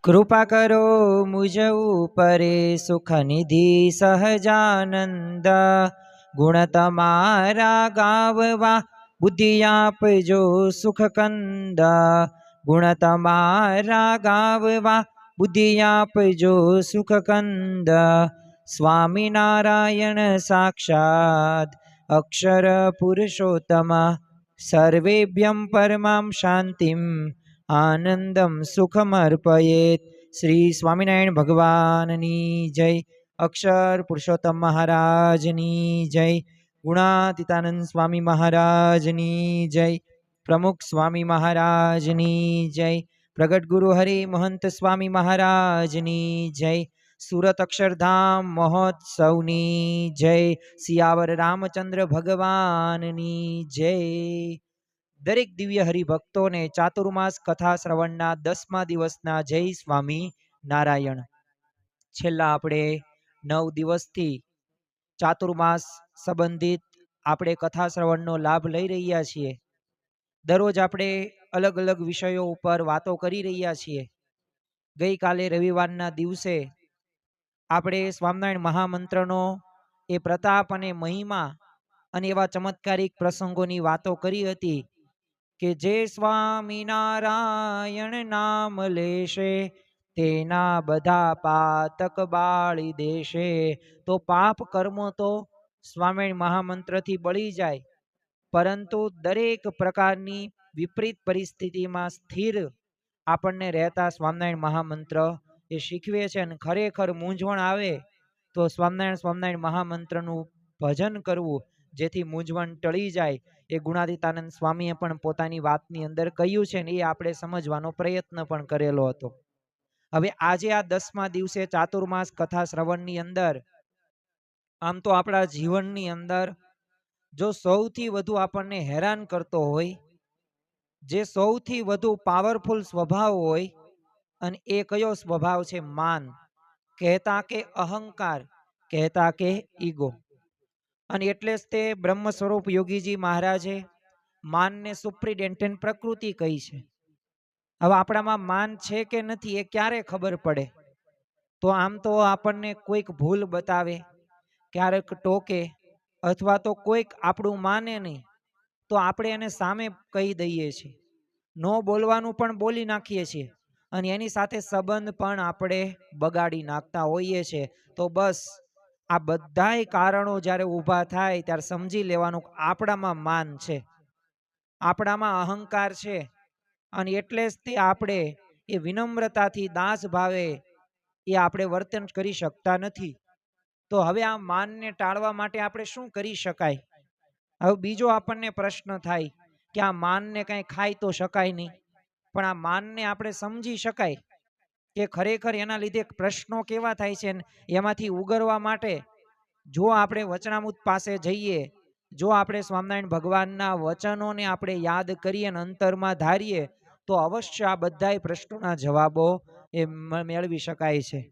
कृपा करो मुझ ऊपरे सुख निधि सहजानंद। गुण तमारा गाववा बुद्धि आपजो सुख कंद। गुण तमारा गाववा बुद्धि आपजो सुख कंद। स्वामी नारायण साक्षात् अक्षर पुरुषोत्तम। सर्वेभ्यं परमां शांतिं आनंदम सुखमर्पयेत्। श्री स्वामिनारायण भगवाननी जय। अक्षर पुरुषोत्तम महाराजनी जय। गुणातीतानंद स्वामी महाराजनी जय। प्रमुख स्वामी महाराजनी जय। प्रगट गुरु हरि महंत स्वामी महाराजनी जय। सूरत अक्षरधाम महोत्सवनी जय। सियावर रामचंद्र भगवाननी जय। दरेक दिव्य हरिभक्तों ने चातुर्मास कथा श्रवणना 10मा दिवसना जय स्वामी नारायण। छेल्ला आपणे 9 दिवसथी चातुर्मास संबंधित आपणे कथा श्रवणनो लाभ लई रह्या छीए। दररोज आपणे अलग अलग विषयों पर वातो करी रह्या छीए। गई काले रविवाરના દિવસે આપણે સ્વામિનારાયણ મહામંત્રનો એ પ્રતાપ અને મહિમા અને એવા ચમત્કારિક પ્રસંગોની વાતો કરી હતી કે જે સ્વામિનારાયણ નામ લેશે તેના બધા પાતક બાળી દેશે। તો પાપ કર્મો તો સ્વામિનારાયણ મહામંત્રથી બળી જાય, પરંતુ દરેક પ્રકારની વિપરીત પરિસ્થિતિમાં સ્થિર આપણને રહેતા સ્વામિનારાયણ મહામંત્ર એ શીખવે છે। અને ખરેખર મૂંઝવણ આવે તો સ્વામિનારાયણ સ્વામિનારાયણ મહામંત્રનું ભજન કરવું જેથી મૂંઝવણ ટળી જાય। એ ગુણાતીતાનંદ સ્વામીએ પણ પોતાની વાતની અંદર કહ્યું છે ને એ આપણે સમજવાનો પ્રયત્ન પણ કરેલો હતો। હવે આજે આ 10મા દિવસે ચાતુર્માસ કથા શ્રવણની અંદર આમ તો આપણા જીવનની અંદર જો સૌથી વધુ આપણને હેરાન કરતો હોય, જે સૌથી વધુ પાવરફુલ સ્વભાવ હોય અને એ કયો સ્વભાવ છે? માન, કહેતા કે અહંકાર, કહેતા કે ઈગો। અને એટલે જ તે બ્રહ્મ સ્વરૂપ યોગીજી મહારાજે માનને સુપ્રિટેન્ડન્ટ પ્રકૃતિ કહી છે। હવે આપણામાં માન છે કે નથી એ ક્યારે ખબર પડે? તો આમ તો આપણને કોઈક ભૂલ બતાવે, ક્યારેક ટોકે, અથવા તો કોઈક આપણું માને નહીં તો આપણે એને સામે કહી દઈએ છીએ, નો બોલવાનું પણ બોલી નાખીએ છીએ અને એની સાથે સંબંધ પણ આપણે બગાડી નાખતા હોઈએ છીએ। તો બસ આ બધાય કારણો જ્યારે ઊભા થાય ત્યારે સમજી લેવાનું આપણામાં માન છે, આપણામાં અહંકાર છે અને એટલે જ તે આપણે એ વિનમ્રતાથી દાસ ભાવે એ આપણે વર્તન કરી શકતા નથી। તો હવે આ માનને ટાળવા માટે આપણે શું કરી શકાય? હવે બીજો આપણને પ્રશ્ન થાય કે આ માનને કંઈ ખાઈ તો શકાય નહીં, પણ આ માનને આપણે સમજી શકાય કે ખરેખર એના લીધે પ્રશ્નો કેવા થાય છે। એમાંથી ઉગરવા માટે જો આપણે વચનામૃત પાસે જઈએ, જો આપણે સ્વામિનારાયણ ભગવાનના વચનોને આપણે યાદ કરીએ અને અંતરમાં ધારીએ તો અવશ્ય આ બધાય પ્રશ્નોના જવાબો એ મેળવી શકાય છે।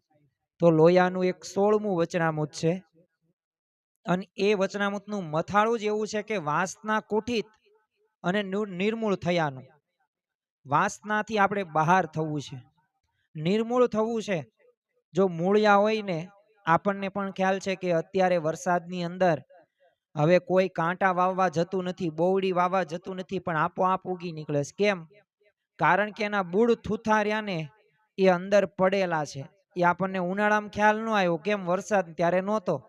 તો લોયાનું એક 16મું વચનામૃત છે અને એ વચનામૃતનું મથાળું જ એવું છે કે વાસના કુઠિત અને નિર્મૂળ થયાનું। વાસનાથી આપણે બહાર થવું છે, નિર્મૂળ થવું છે। જો મૂળિયા હોય ને, આપણને પણ ખ્યાલ છે કે અત્યારે વરસાદની અંદર હવે કોઈ કાંટા વાવવા જતું નથી, બોવડી વાવવા જતું નથી, પણ આપોઆપ ઉગી નીકળે છે। કેમ? કારણ કે એના બૂળ થૂથાર્યા ને એ અંદર પડેલા છે। એ આપણને ઉનાળામાં ખ્યાલ ન આવ્યો, કેમ? વરસાદ ત્યારે નહોતો,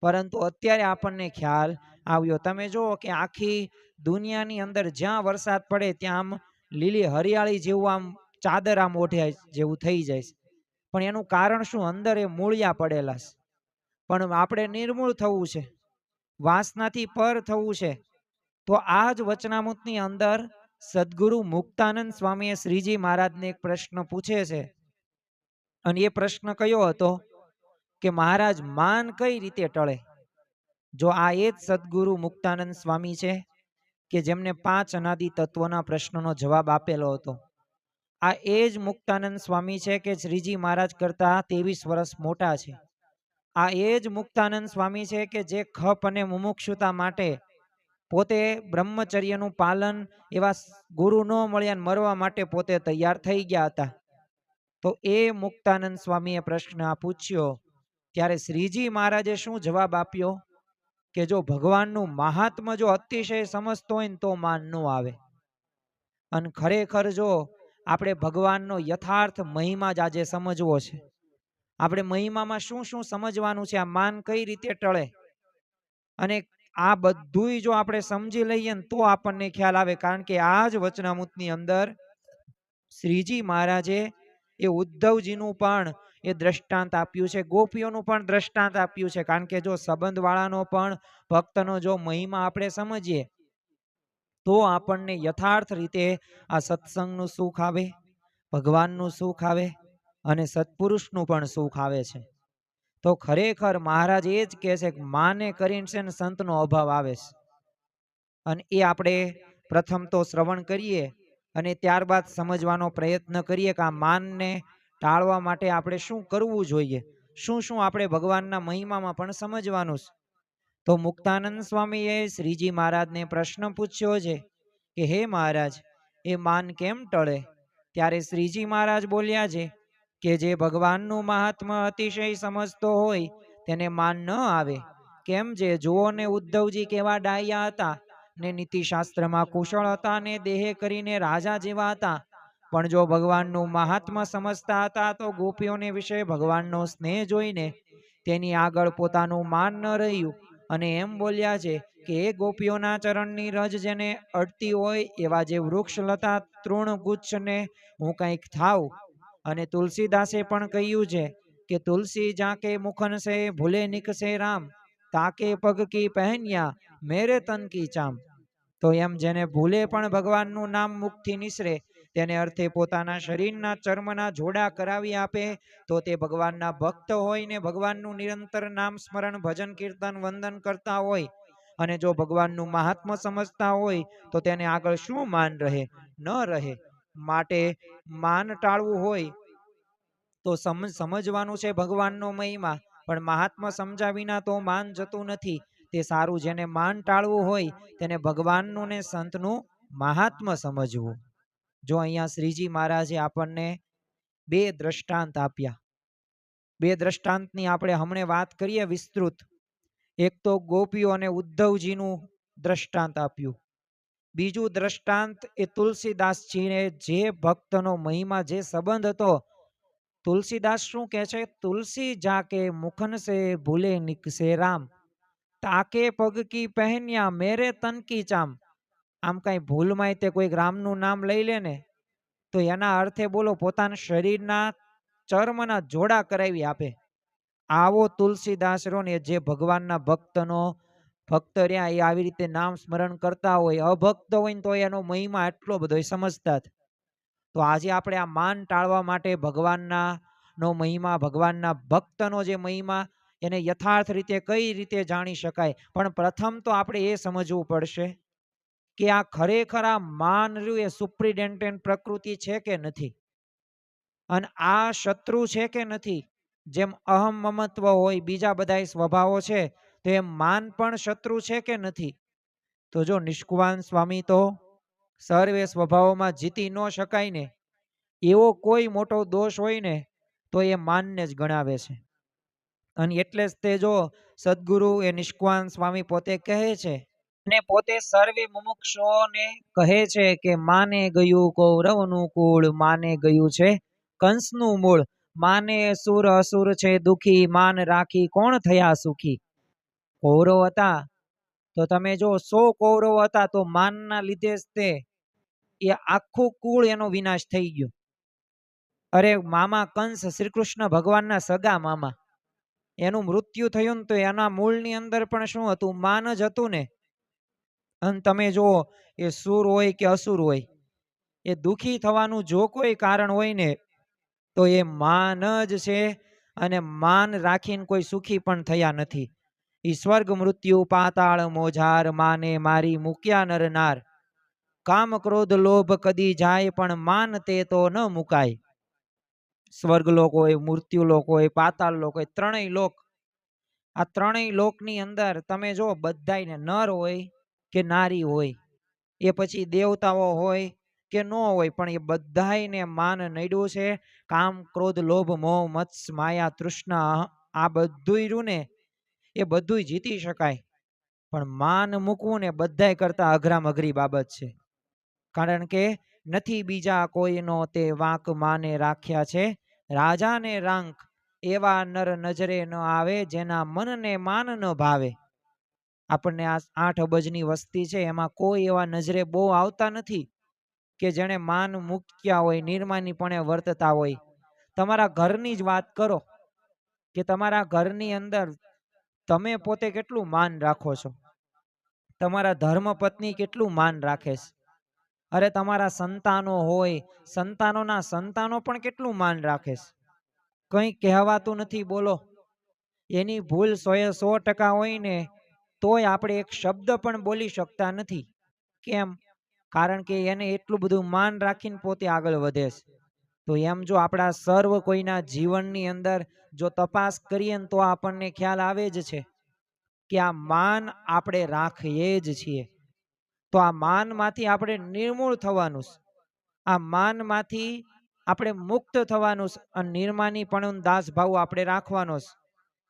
પરંતુ અત્યારે આપણને ખ્યાલ આવ્યો। તમે જુઓ કે આખી દુનિયાની અંદર જ્યાં વરસાદ પડે ત્યાં આમ લીલી હરિયાળી જેવું આમ ચાદર આમ ઓઢે જેવું થઈ જાય છે, પણ એનું કારણ શું? અંદર એ મૂળિયા પડેલા છે। પણ આપણે નિર્મૂળ થવું છે, વાસનાથી પર થવું છે। તો આ જ વચનામૃતની અંદર સદગુરુ મુક્તાનંદ સ્વામીએ શ્રીજી મહારાજને એક પ્રશ્ન પૂછે છે અને એ પ્રશ્ન કયો હતો કે મહારાજ માન કઈ રીતે ટળે? જો આ એ જ સદગુરુ મુક્તાનંદ સ્વામી છે કે જેમને 5 અનાદિ તત્વોના પ્રશ્નનો જવાબ આપેલો હતો। આ એ જ મુક્તાનંદ સ્વામી છે કે શ્રીજી મહારાજ કરતા 23 વર્ષ મોટા છે। આ એ જ મુક્તાનંદ સ્વામી છે કે જે ખપ અને મુમુક્ષુતા માટે પોતે બ્રહ્મચર્યનું પાલન, એવા ગુરુ ન મળ્યા મરવા માટે પોતે તૈયાર થઈ ગયા હતા। તો એ મુક્તાનંદ સ્વામીએ પ્રશ્ન આ પૂછ્યો ત્યારે શ્રીજી મહારાજે શું જવાબ આપ્યો કે જો ભગવાનનું મહાત્મ્ય જો અતિશય સમજતો હોય ને તો માન ન આવે. અને ખરેખર જો આપણે ભગવાનનો યથાર્થ મહિમા જ આજે સમજવો છે. આપણે મહિમામાં શું શું સમજવાનું છે, આ માન કઈ રીતે ટળે, અને આ બધું જો આપણે સમજી લઈએ ને તો આપણને ખ્યાલ આવે. કારણ કે આ જ વચનામૃતની અંદર શ્રીજી મહારાજે એ ઉદ્ધવજીનું પણ એ દ્રષ્ટાંત આપ્યું છે, ગોપીઓનું પણ દ્રષ્ટાંત આપ્યું છે. કારણ કે જો સંબંધવાળાનો પણ ભક્તનો જો મહિમા આપણે સમજીએ તો આપણને યથાર્થ રીતે આ સત્સંગનું સુખ આવે, ભગવાનનું સુખ આવે અને સત્પુરુષનું પણ સુખ આવે છે. તો ખરેખર મહારાજ એ જ કહે છે કે માને કરીને છે ને સંતનો અભાવ આવે છે. અને એ આપણે પ્રથમ તો શ્રવણ કરીએ અને ત્યારબાદ સમજવાનો પ્રયત્ન કરીએ કે આ માનને ટાળવા માટે આપણે શું કરવું જોઈએ, શું શું આપણે ભગવાનના મહિમામાં પણ સમજવાનું છે. તો મુક્તાનંદ સ્વામીએ શ્રીજી મહારાજને પ્રશ્ન પૂછ્યો છે કે હે મહારાજ, એ માન કેમ ટળે? ત્યારે શ્રીજી મહારાજ બોલ્યા છે કે જે ભગવાનનું મહાત્મ્ય અતિશય સમજતો હોય તેને માન ન આવે. કેમ જે જુઓ ને ઉદ્ધવજી કેવા ડાયા હતા ને નીતિશાસ્ત્રમાં કુશળ હતા ને દેહે કરીને રાજા જેવા હતા, પણ જો ભગવાનનું મહાત્મ્ય સમજતા હતા તો ગોપીઓને વિશે ભગવાનનો સ્નેહ જોઈને તેની આગળ પોતાનું માન ન રહ્યું અને એમ બોલ્યા છે કે એ ગોપીઓના ચરણની રજ જેને અડતી હોય એવા જે વૃક્ષ લતા તૃણ ગુચ્છને હું કંઈક થાવ. અને તુલસીદાસે પણ કહ્યું છે કે તુલસી જાકે મુખન સે ભૂલે નિકસે રામ, તાકે પગ કી પહેન્યા મેરે તન કી ચામ. તો એમ જેને ભૂલે પણ ભગવાનનું નામ મુખથી નિસરે તેને અર્થે પોતાના શરીરના ચર્મના જોડા કરાવી આપે તો તે ભગવાનના ભક્ત હોય ને ભગવાનનું નિરંતર નામ સ્મરણ ભજન કીર્તન વંદન કરતા હોય અને જો ભગવાનનું મહાત્મ્ય સમજતા હોય તો તેને આગળ શું માન રહે? ન રહે. માટે માન ટાળવું હોય તો સમજવાનું છે ભગવાનનો મહિમા, પણ મહાત્મા સમજ્યા વિના તો માન જતું નથી. તે સારું, જેને માન ટાળવું હોય તેને ભગવાનનું ને સંતનું મહાત્મ્ય સમજવું. જો અહીંયા શ્રીજી મહારાજે આપણને બે દ્રષ્ટાંત આપ્યા. બે દ્રષ્ટાંતની આપણે હમણે વાત કરીએ વિસ્તૃત. એક તો ગોપીઓ અને ઉદ્ધવજીનું દ્રષ્ટાંત આપ્યું. બીજું દ્રષ્ટાંત એ તુલસીદાસજીને જે ભક્તનો મહિમા, જે સંબંધ હતો. તુલસીદાસ શું કહે છે? તુલસી જાકે મુખન સે ભૂલે નિકસે રામ, તાકે પગ કી પહેન્યા મેરે તન કી ચામ. આમ કઈ ભૂલમાં તે કોઈ રામનું નામ લઈ લે ને તો એના અર્થે બોલો પોતાના શરીરના ચર્મના જોડા કરાવી આપે. આવો તુલસીદાસ રો ને જે ભગવાનના ભક્તનો ભક્ત રહ્યા એ આવી રીતે નામ સ્મરણ કરતા હોય, અભક્ત હોય ને તો એનો મહિમા એટલો બધો સમજતા. તો આજે આપણે આ માન ટાળવા માટે ભગવાનના નો મહિમા, ભગવાનના ભક્તનો જે મહિમા એને યથાર્થ રીતે કઈ રીતે જાણી શકાય. પણ પ્રથમ તો આપણે એ સમજવું પડશે કે આ ખરેખર આ માન રહ્યું એ સુપ્રિટેન્ડન્ટ પ્રકૃતિ છે કે નથી, અને આ શત્રુ છે કે નથી. જેમ અહમ મમત્વ હોય, બીજા બધા સ્વભાવો છે, તો એમ માન પણ શત્રુ છે કે નથી. તો જો નિષ્કુવાન સ્વામી તો સર્વે સ્વભાવોમાં જીતી ન શકાય ને એવો કોઈ મોટો દોષ હોય ને તો એ માનને જ ગણાવે છે. અને એટલે જ તે જો સદગુરુ એ નિષ્કુવાન સ્વામી પોતે કહે છે ને પોતે સર્વે મુમુક્ષુઓને કહે છે કે માને ગયું કૌરવનું કુળ, માને ગયું છે કંસનું મૂળ, માને અસુર અસુર છે દુખી, માન રાખી કોણ થયા સુખી. કૌરવ હતા તો તમે જો 100 કૌરવ હતા તો માનના લીધે જ તે એ આખું કુળ એનો વિનાશ થઈ ગયો. અરે મામા કંસ શ્રી કૃષ્ણ ભગવાનના સગા મામા, એનું મૃત્યુ થયું ને તો એના મૂળની અંદર પણ શું હતું? માન જ હતું ને. અને તમે જુઓ એ સુર હોય કે અસુર હોય, એ દુખી થવાનું જો કોઈ કારણ હોય ને તો એ માન જ છે. અને માન રાખીને કોઈ સુખી પણ થયા નથી. ઈ સ્વર્ગ મૃત્યુ પાતાળ મોજાર, માને મારી મૂક્યા નર નાર. કામ ક્રોધ લોભ કદી જાય પણ માન તે તો ન મુકાય. સ્વર્ગ લોક હોય, મૃત્યુ લોક હોય, પાતાળ લોક હોય, ત્રણેય લોક. આ ત્રણેય લોકની અંદર તમે જો બધાયને નર હોય કે નારી હોય, એ પછી દેવતાઓ હોય કે ન હોય, પણ એ બધાયને માન નડ્યું છે. કામ, ક્રોધ, લોભ, મોહ, મત્સ, માયા, તૃષ્ણા, આ બધું રહ્યું ને એ બધું જીતી શકાય, પણ માન મૂકવું ને બધાય કરતા અઘરામ અઘરી બાબત છે. કારણ કે નથી બીજા કોઈનો તે વાંક માને રાખ્યા છે. રાજાને રાંક એવા નર નજરે ન આવે, જેના મનને માન ન ભાવે. આપણને આ 8 અબજની વસ્તી છે, એમાં કોઈ એવા નજરે બહુ આવતા નથી કે જેણે માન મૂક્યા હોય, નિર્માનીપણે વર્તતા હોય. તમારા ઘરની જ વાત કરો કે તમારા ઘરની અંદર તમે પોતે કેટલું માન રાખો છો, તમારા ધર્મપત્ની કેટલું માન રાખે છે. અરે તમારા સંતાનો હોય, સંતાનોના સંતાનો પણ કેટલું માન રાખે છે. કંઈ કહેવાતું નથી. બોલો, એની ભૂલ 100% હોય ને તોય આપણે એક શબ્દ પણ બોલી શકતા નથી. કેમ? કારણ કે એને એટલું બધું માન રાખીને પોતે આગળ વધે છે. તો એમ જો આપણા સર્વ કોઈના જીવનની અંદર જો તપાસ કરીએ ને તો આપણને ખ્યાલ આવે જ છે કે આ માન આપણે રાખીએ જ છીએ. તો આ માનમાંથી આપણે નિર્મૂળ થવાનું, આ માનમાંથી આપણે મુક્ત થવાનું અને નિર્માનીપણું દાસ ભાવ આપણે રાખવાનો.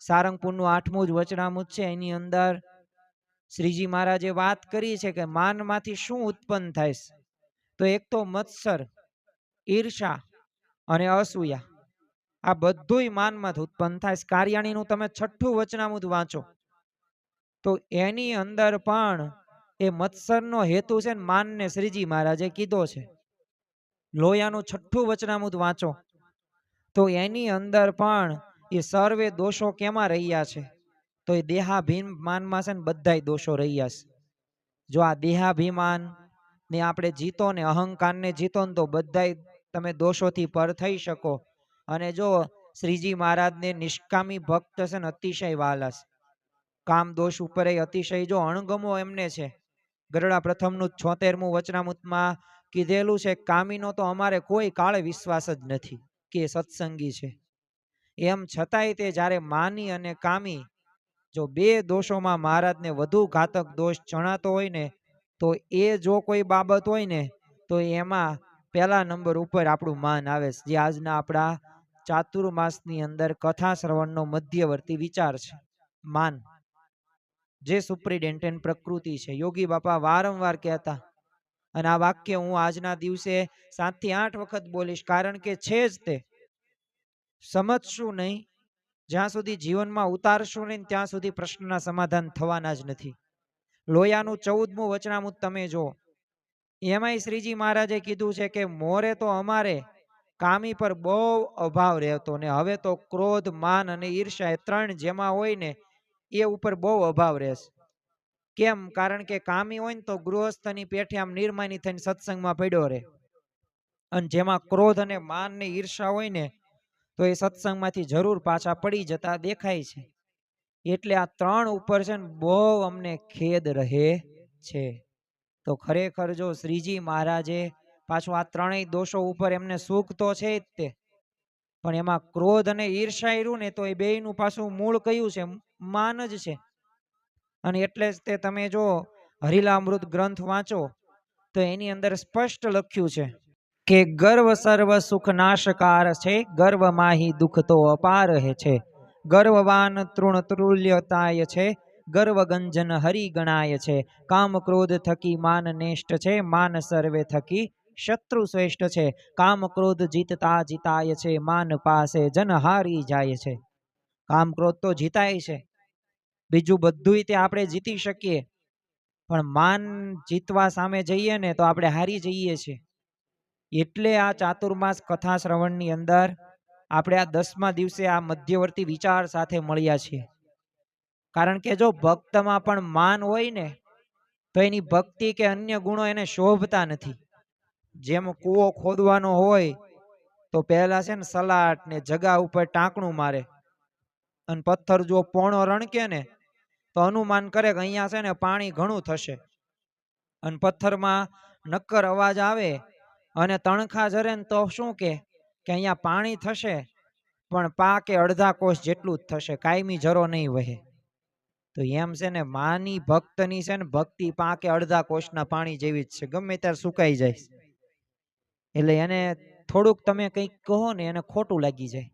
સારંગપુરનું 8મું જ વચનામૃત છે, એની અંદર શ્રીજી મહારાજે વાત કરી છે કે માનમાંથી શું ઉત્પન્ન થાય. તો એક તો મત્સર, ઈર્ષા અને અસૂયા, આ બધુંય માનમાંથી ઉત્પન્ન થાય. કાર્યાણીનું તમે 6ઠું વચનામૃત વાંચો તો એની અંદર પણ એ મત્સરનો હેતુ છે ને માનને શ્રીજી મહારાજે કીધો છે. લોયાનું 6ઠું વચનામૃત વાંચો તો એની અંદર પણ એ સર્વે દોષો કેમાં રહ્યા છે? તો એ દેહાભિમાનમાં છે ને બધાય દોષો રહ્યા છે. જો આ દેહાભિમાન ને આપણે જીતો ને અહંકારને જીતો ને તો બધાય તમે દોષોથી પર થઈ શકો. અને જો શ્રીજી મહારાજને નિષ્કામી ભક્ત છે ને અતિશય વાલા છે. કામ દોષ ઉપર અતિશય જો અણગમો એમને છે. ગરડા પ્રથમનું 76મું વચનામૃતમાં કીધેલું છે, કામીનો તો અમારે કોઈ કાળે વિશ્વાસ જ નથી કે સત્સંગી છે. એમ છતાંય તે જ્યારે માની અને કામી જો બે દોષોમાં મહારાજને વધુ ઘાતક દોષ જણાતો હોય ને તો એ જો કોઈ બાબત હોય ને તો એમાં પહેલા નંબર ઉપર આપણું માન આવે છે. જે આજના આપણા ચાતુર્માસની અંદર કથા શ્રવણનો મધ્યવર્તી વિચાર છે, માન જે સુપ્રિન્ટેન્ડન્ટ પ્રકૃતિ છે. યોગી બાપા વારંવાર કહેતા, અને આ વાક્ય હું આજના દિવસે 7 થી 8 વખત બોલીશ, કારણ કે છે જ તે. સમજશું નહીં, જ્યાં સુધી જીવનમાં ઉતારશું નહીં ત્યાં સુધી પ્રશ્નના સમાધાન થવાના જ નથી. લોયાનું 14મું વચનામૃત તમે જો, એમાંય શ્રીજી મહારાજે કીધું છે કે મોરે તો અમારે કામી પર બહુ અભાવ રહેતો ને હવે તો ક્રોધ, માન અને ઈર્ષા એ 3 જેમાં હોય ને એ ઉપર બહુ અભાવ રહેશે. કેમ? કારણ કે કામી હોય ને તો ગૃહસ્થની પેઠે આમ નિર્માની થઈને સત્સંગમાં પડ્યો રહે, અને જેમાં ક્રોધ અને માન ને ઈર્ષા હોય ને તો એ સત્સંગમાંથી જરૂર પાછા પડી જતા દેખાય છે. એટલે આ 3 ઉપર છે ને બહુ અમને ખેદ રહે છે. તો ખરેખર જો શ્રીજી મહારાજે પાછું આ 3 દોષો ઉપર એમને સુખ તો છે જ તે, પણ એમાં ક્રોધ અને ઈર્ષા રહ્યું ને તો એ બેયનું પાછું મૂળ કયું છે? માન જ છે. અને એટલે જ તે તમે જો હરિલામૃત ગ્રંથ વાંચો તો એની અંદર સ્પષ્ટ લખ્યું છે કે ગર્વ સર્વ સુખ નાશકાર છે, ગર્વ માહી દુઃખ તો અપાર હે છે. ગર્વવાન તૃણ તુલ્યતાય છે, ગર્વ ગંજન હરિ ગણાય છે. કામ ક્રોધ થકી માન નેષ્ટ છે, માન સર્વે થકી શત્રુ શ્રેષ્ઠ છે. કામ ક્રોધ જીતતા જીતાય છે, માન પાસે જન હારી જાય છે. કામ ક્રોધ તો જીતાય છે, બીજું બધું તે આપણે જીતી શકીએ, પણ માન જીતવા સામે જઈએ ને તો આપણે હારી જઈએ છીએ. એટલે આ ચાતુર્માસ કથા શ્રવણની અંદર આપણે આ 10મા દિવસે આ મધ્યવર્તી વિચાર સાથે મળ્યા છીએ. કારણ કે જો ભક્તમાં પણ માન હોય ને તો એની ભક્તિ કે અન્ય ગુણો એને શોભતા નથી. જેમ કૂવો ખોદવાનો હોય તો પહેલા છે ને સલાટ ને જગા ઉપર ટાંકણું મારે, અને પથ્થર જો પોણો રણકે ને તો અનુમાન કરે કે અહીંયા છે ને પાણી ઘણું થશે, અને પથ્થરમાં નક્કર અવાજ આવે અને તણખા જરે ને તો શું કે અહીંયા પાણી થશે પણ પાકે અડધા કોષ જેટલું જ થશે, કાયમી જરો નહીં વહે. તો એમ છે ને માની ભક્તની છે ને ભક્તિ પાકે અડધા કોષના પાણી જેવી જ છે, ગમે ત્યારે સુકાઈ જાય. એટલે એને થોડુંક તમે કંઈક કહો ને એને ખોટું લાગી જાય,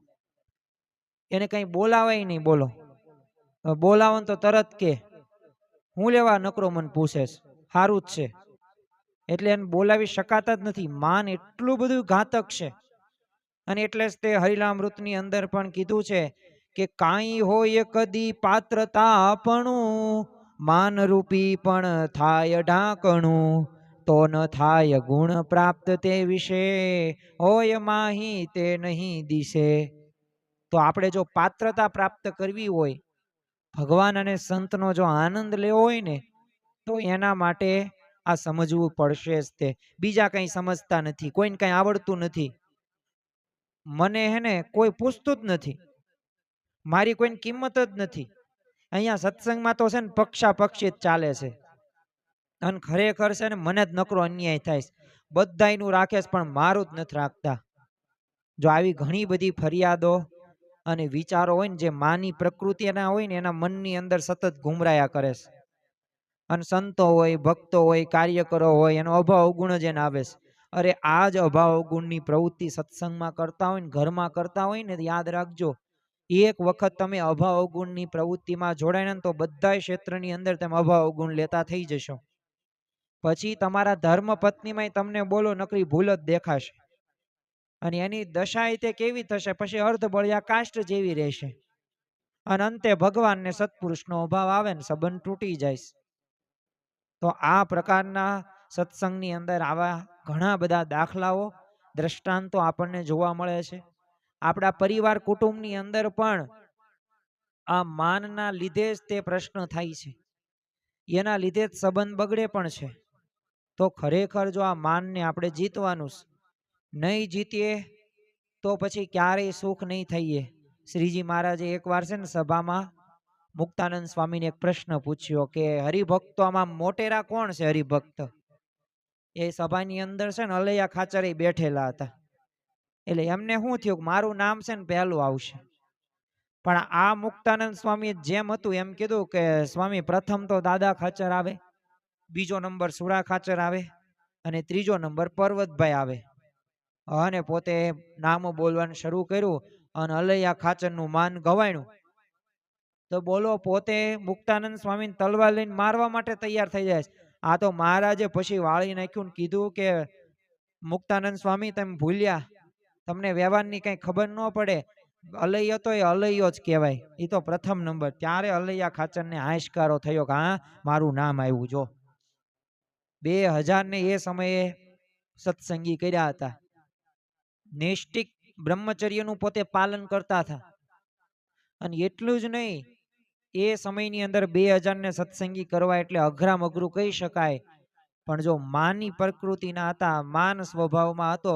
એને કંઈ બોલાવાય નહીં. બોલો બોલાવો તો તરત કે હું લેવા નકરો મને પૂછેશ, સારું જ છે. એટલે એને બોલાવી શકાતા જ નથી. માન એટલું બધું ઘાતક છે. અને એટલે જ તે હરિલામૃતની અંદર પણ કીધું છે કે કાંઈ હોય કદી પાત્રતા આપણું, માનરૂપી પણ થાય ઢાંકણું, તો ન થાય ગુણ પ્રાપ્ત તે વિશે, હોય માહી તે નહીં દિશે. તો આપણે જો પાત્રતા પ્રાપ્ત કરવી હોય, ભગવાન અને સંતનો જો આનંદ લેવો હોય ને, તો એના માટે આ સમજવું પડશે જ. તે બીજા કંઈ સમજતા નથી, કોઈને કંઈ આવડતું નથી. મને હે ને કોઈ પૂછતું જ નથી, મારી કોઈને કિંમત જ નથી. અહીંયા સત્સંગમાં તો છે ને પક્ષા પક્ષી જ ચાલે છે. અને ખરેખર છે ને મને જ નકરો અન્યાય થાય છે. બધાયનું રાખે છે પણ મારું જ નથી રાખતા. જો આવી ઘણી બધી ફરિયાદો અને વિચારો હોય ને, જે માની પ્રકૃતિના હોય ને, એના મનની અંદર સતત ઘુમરાયા કરે છે. અને સંતો હોય, ભક્તો હોય, કાર્યકરો હોય, એનો અભાવ અવગુણ જ એને આવે છે. અરે આ જ અભાવ અવગુણની પ્રવૃત્તિ સત્સંગમાં કરતા હોય ને, ઘરમાં કરતા હોય ને, યાદ રાખજો, એક વખત તમે અભાવ અવગુણની પ્રવૃત્તિમાં જોડાય ને, તો બધા ક્ષેત્રની અંદર તમે અભાવ અવગુણ લેતા થઈ જશો. પછી તમારા ધર્મ પત્નીમાં તમને બોલો નકરી ભૂલ જ દેખાશે. અને એની દશા તે કેવી થશે, પછી અર્ધબળિયા કાષ્ટ જેવી રહેશે. અને અંતે ભગવાન ને સત્પુરુષનો અભાવ આવે ને સંબંધ તૂટી જાય. તો આ પ્રકારના સત્સંગની અંદર આવા ઘણા બધા દાખલાઓ, દ્રષ્ટાંતો આપણને જોવા મળે છે. આપણા પરિવાર કુટુંબની અંદર પણ આ માનના લીધે જ તે પ્રશ્ન થાય છે, એના લીધે જ સંબંધ બગડે પણ છે. તો ખરેખર જો આ માનને આપણે જીતવાનું નહીં જીતીએ તો પછી ક્યારેય સુખ નહીં થઈએ. શ્રીજી મહારાજે એકવાર છે ને સભામાં મુક્તાનંદ સ્વામીને એક પ્રશ્ન પૂછ્યો કે હરિભક્તોમાં મોટેરા કોણ છે? હરિભક્ત. એ સભાની અંદર છે ને અલૈયા ખાચર બેઠેલા હતા. એટલે એમને શું થયું, મારું નામ છે ને પહેલું આવશે. પણ આ મુક્તાનંદ સ્વામી જેમ હતું એમ કીધું કે સ્વામી પ્રથમ તો દાદા ખાચર આવે, બીજો નંબર સુરા ખાચર આવે, અને ત્રીજો નંબર પર્વતભાઈ આવે. અને પોતે નામ બોલવાનું શરૂ કર્યું અને અલૈયા ખાચરનું માન ગવાણ્યું. તો બોલો પોતે મુક્તાનંદ સ્વામીને તલવાર લઈને મારવા માટે તૈયાર થઈ જાય. આ તો મહારાજે પછી વાળી નાખ્યું ને કીધું કે મુક્તાનંદ સ્વામી તમે ભૂલ્યા, તમને વ્યવહારની કઈ ખબર ન પડે. અલૈયો તો એ અલૈયો જ કહેવાય, એ તો પ્રથમ નંબર. ત્યારે અલૈયા ખાચરને હાશકારો થયો કે હા મારું નામ આવ્યું. જો 2000 ને એ સમયે સત્સંગી કર્યા હતા, નૈષ્ટિક બ્રહ્મચર્યનું પોતે પાલન કરતા હતા. અને એટલું જ નહીં, એ સમયની અંદર 2000 ને સત્સંગી કરવા એટલે અઘરામ અઘરું કહી શકાય. પણ જો માની પ્રકૃતિના હતા, માન સ્વભાવમાં હતો,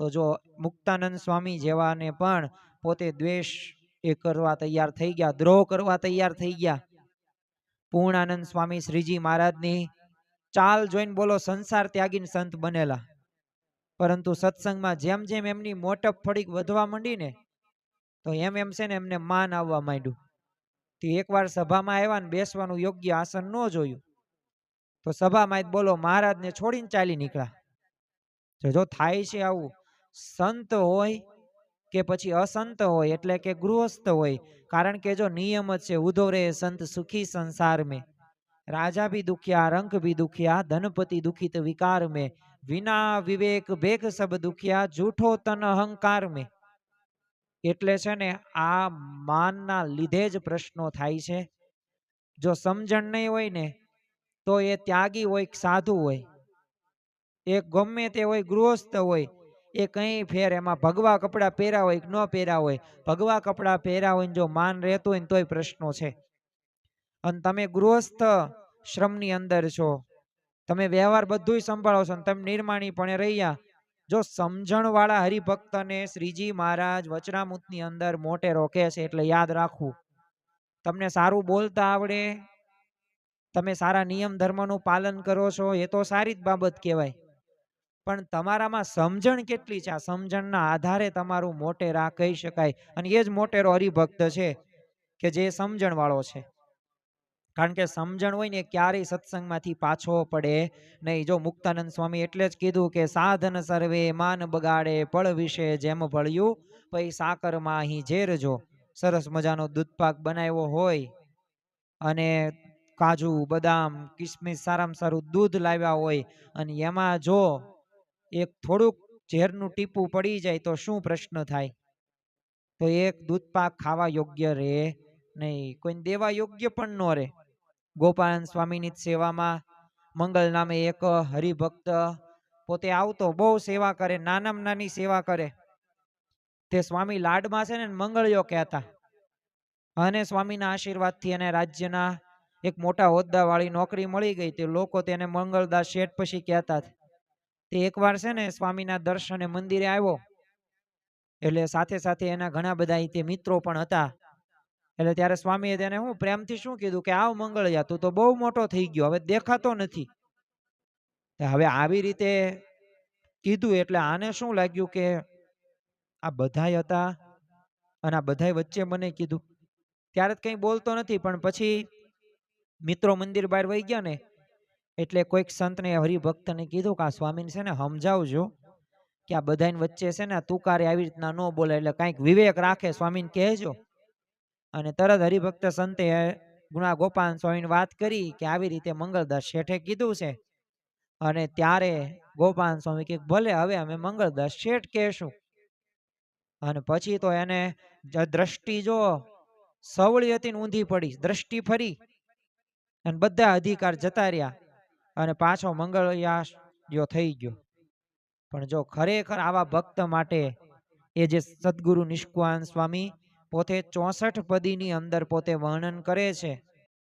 તો જો મુક્તાનંદ સ્વામી જેવાને પણ પોતે દ્વેષ એ કરવા તૈયાર થઈ ગયા, દ્રોહ કરવા તૈયાર થઈ ગયા. પૂર્ણાનંદ સ્વામી શ્રીજી મહારાજની ચાલ જોઈને બોલો સંસાર ત્યાગીને સંત બનેલા. પરંતુ સત્સંગમાં જેમ જેમ એમની મોટપ થોડીક વધવા માંડી ને, તો એમ એમ છે ને એમને માન આવવા માંડ્યું. એકવાર સભામાં આવ્યા ને બેસવાનું યોગ્ય આસન ન જોયું, તો સભામાં બોલો મહારાજને છોડીને ચાલી નીકળ્યા. જો થાય છે આવું, સંત હોય કે પછી અસંત હોય, એટલે કે ગૃહસ્થ હોય, કારણ કે જો નિયમ જ છે, ઉધો રે સંત સુખી સંસાર મેં, રાજા ભી દુખિયા, રંક ભી દુખિયા, ધનપતિ દુખિત વિકાર મેં, વિના વિવેક ભેગ સબ દુખિયા, જૂઠો તન અહંકાર મેં. એટલે છે ને આ માનના લીધે જ પ્રશ્નો થાય છે. જો સમજણ નહીં હોય ને, તો એ ત્યાગી હોય સાધુ હોય, એ ગમે તે હોય, ગૃહસ્થ હોય, એ કઈ ફેર એમાં ભગવા કપડા પહેર્યા હોય કે ન પહેર્યા હોય, ભગવા કપડા પહેર્યા હોય જો માન રહેતું હોય ને તોય પ્રશ્નો છે. અને તમે ગૃહસ્થ શ્રમની અંદર છો, તમે વ્યવહાર બધું સંભાળો છો, તમે નિર્માણીપણે રહ્યા. જો સમજણ વાળા હરિભક્તને શ્રીજી મહારાજ વચનામૃતની અંદર મોટે રોકે છે. એટલે યાદ રાખવું, તમને સારું બોલતા આવડે, તમે સારા નિયમ ધર્મનું પાલન કરો છો, એ તો સારી જ બાબત કહેવાય. પણ તમારામાં સમજણ કેટલી છે, આ સમજણના આધારે તમારું મોટેરા કહી શકાય. અને એ જ મોટેરો હરિભક્ત છે કે જે સમજણ વાળો છે. કારણ કે સમજણ હોય ને ક્યારેય સત્સંગમાંથી પાછો પડે નહીં. જો મુક્તાનંદ સ્વામી એટલે જ કીધું કે સાધન સર્વે માન બગાડે પળ વિશે જેમ ભળ્યું પછી સાકરમાં અહીં ઝેરજો. સરસ મજાનો દૂધપાક બનાવ્યો હોય અને કાજુ બદામ કિસમિસ સારામાં સારું દૂધ લાવ્યા હોય અને એમાં જો એક થોડુંક ઝેરનું ટીપું પડી જાય તો શું પ્રશ્ન થાય? તો એક દૂધપાક ખાવા યોગ્ય રહે નહીં, કોઈને દેવા યોગ્ય પણ ન રહે. ગોપાળાનંદ સ્વામીની સેવામાં મંગલ નામે એક હરિભક્ત પોતે આવતો, બહુ સેવા કરે, નાનામાં નાની સેવા કરે. તે સ્વામી લાડમાં છે ને મંગળિયો કહેતા અને સ્વામીના આશીર્વાદથી એને રાજ્યના એક મોટા હોદ્દાવાળી નોકરી મળી ગઈ. તે લોકો તેને મંગળદાસ શેઠ પછી કહેતા. તે એકવાર છે ને સ્વામીના દર્શને મંદિરે આવ્યો એટલે સાથે સાથે એના ઘણા બધા તે મિત્રો પણ હતા. એટલે ત્યારે સ્વામીએ તેને હું પ્રેમથી શું કીધું કે આવ મંગળિયા, તું તો બહુ મોટો થઈ ગયો, હવે દેખાતો નથી. હવે આવી રીતે કીધું એટલે આને શું લાગ્યું કે આ બધાય હતા અને આ બધાય વચ્ચે મને કીધું. ત્યારે કંઈ બોલતો નથી, પણ પછી મિત્રો મંદિર બહાર વહી ગયા ને એટલે કોઈક સંતને હરિભક્તને કીધું કે આ સ્વામીને છે ને સમજાવજો કે આ બધાની વચ્ચે છે ને તુકારે આવી રીતના ન બોલે, એટલે કાંઈક વિવેક રાખે, સ્વામીને કહેજો. અને તરત હરિભક્ત સંતે ગુણા ગોપાલ સ્વામીને વાત કરી કે આવી રીતે મંગળદાસ શેઠે કીધું છે. અને ત્યારે ગોપાલ સ્વામી કે ભલે હવે અમે મંગળદાસ શેઠ કહેશું. અને પછી તો એને દ્રષ્ટિ જો સવળી હતી ને ઊંધી પડી, દ્રષ્ટિ ફરી અને બધા અધિકાર જતા રહ્યા અને પાછો મંગળિયો થઈ ગયો. પણ જો ખરેખર આવા ભક્ત માટે એ જે સદગુરુ નિષ્કુળાનંદ સ્વામી પોતે 64 પદીની અંદર પોતે વર્ણન કરે છે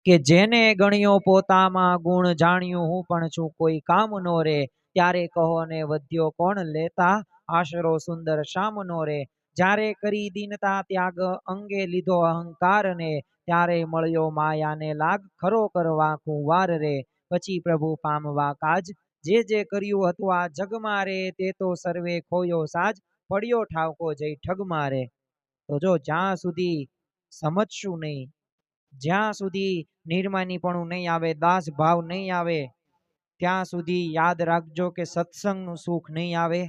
કે જેને ગણ્યો પોતામાં ગુણ જાણ્યું હું પણ છું કોઈ કામ નો રે, ત્યારે કહો ને વધ્યો કોણ લેતા આશરો સુંદર શામ નો રે. જ્યારે કરી દીનતા ત્યાગ અંગે લીધો અહંકાર ને, ત્યારે મળ્યો માયાને લાગ ખરો કરવા કુંવાર રે. પછી પ્રભુ પામવા કાજ જે જે કર્યું હતું આ જગમાં રે, તે તો સર્વે ખોયો સાજ પડ્યો ઠાવકો જઈ ઠગમાં રે. તો જો જ્યાં સુધી સમજશું નહીં, જ્યાં સુધી નિર્માનીપણું નહીં આવે, દાસ ભાવ નહીં આવે, ત્યાં સુધી યાદ રાખજો કે સત્સંગનું સુખ નહીં આવે,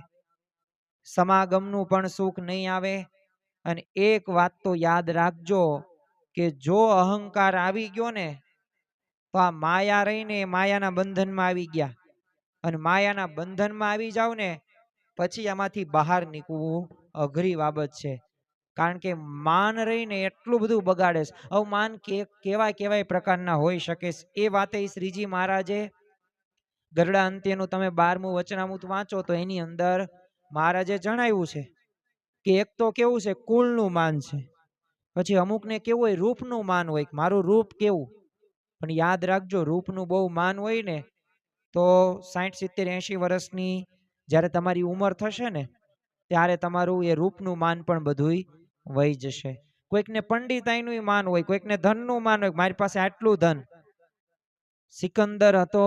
સમાગમનું પણ સુખ નહીં આવે. અને એક વાત તો યાદ રાખજો કે જો અહંકાર આવી ગયો ને તો આ માયા રહીને માયાના બંધનમાં આવી ગયા, અને માયાના બંધનમાં આવી જાવ ને પછી આમાંથી બહાર નીકળવું અઘરી બાબત છે. કારણ કે માન રહીને એટલું બધું બગાડે છે. હવે માન કેવા કેવાય પ્રકારના હોઈ શકે, એ વાતે શ્રીજી મહારાજે ગરડા અંત્યનું તમે 12મું વચનામૃત વાંચો તો એની અંદર મહારાજે જણાવ્યું છે કે એક તો કેવું છે કુળનું માન છે, પછી અમુકને કેવું હોય રૂપનું માન હોય, મારું રૂપ કેવું. પણ યાદ રાખજો રૂપનું બહુ માન હોય ને તો 60, 70, 80 વર્ષની જ્યારે તમારી ઉંમર થશે ને ત્યારે તમારું એ રૂપનું માન પણ બધું વહી જશે. કોઈકને પંડિતાઈનું માન હોય, કોઈકને ધનનું માન હોય, મારી પાસે આટલું ધન. સિકંદર હતો,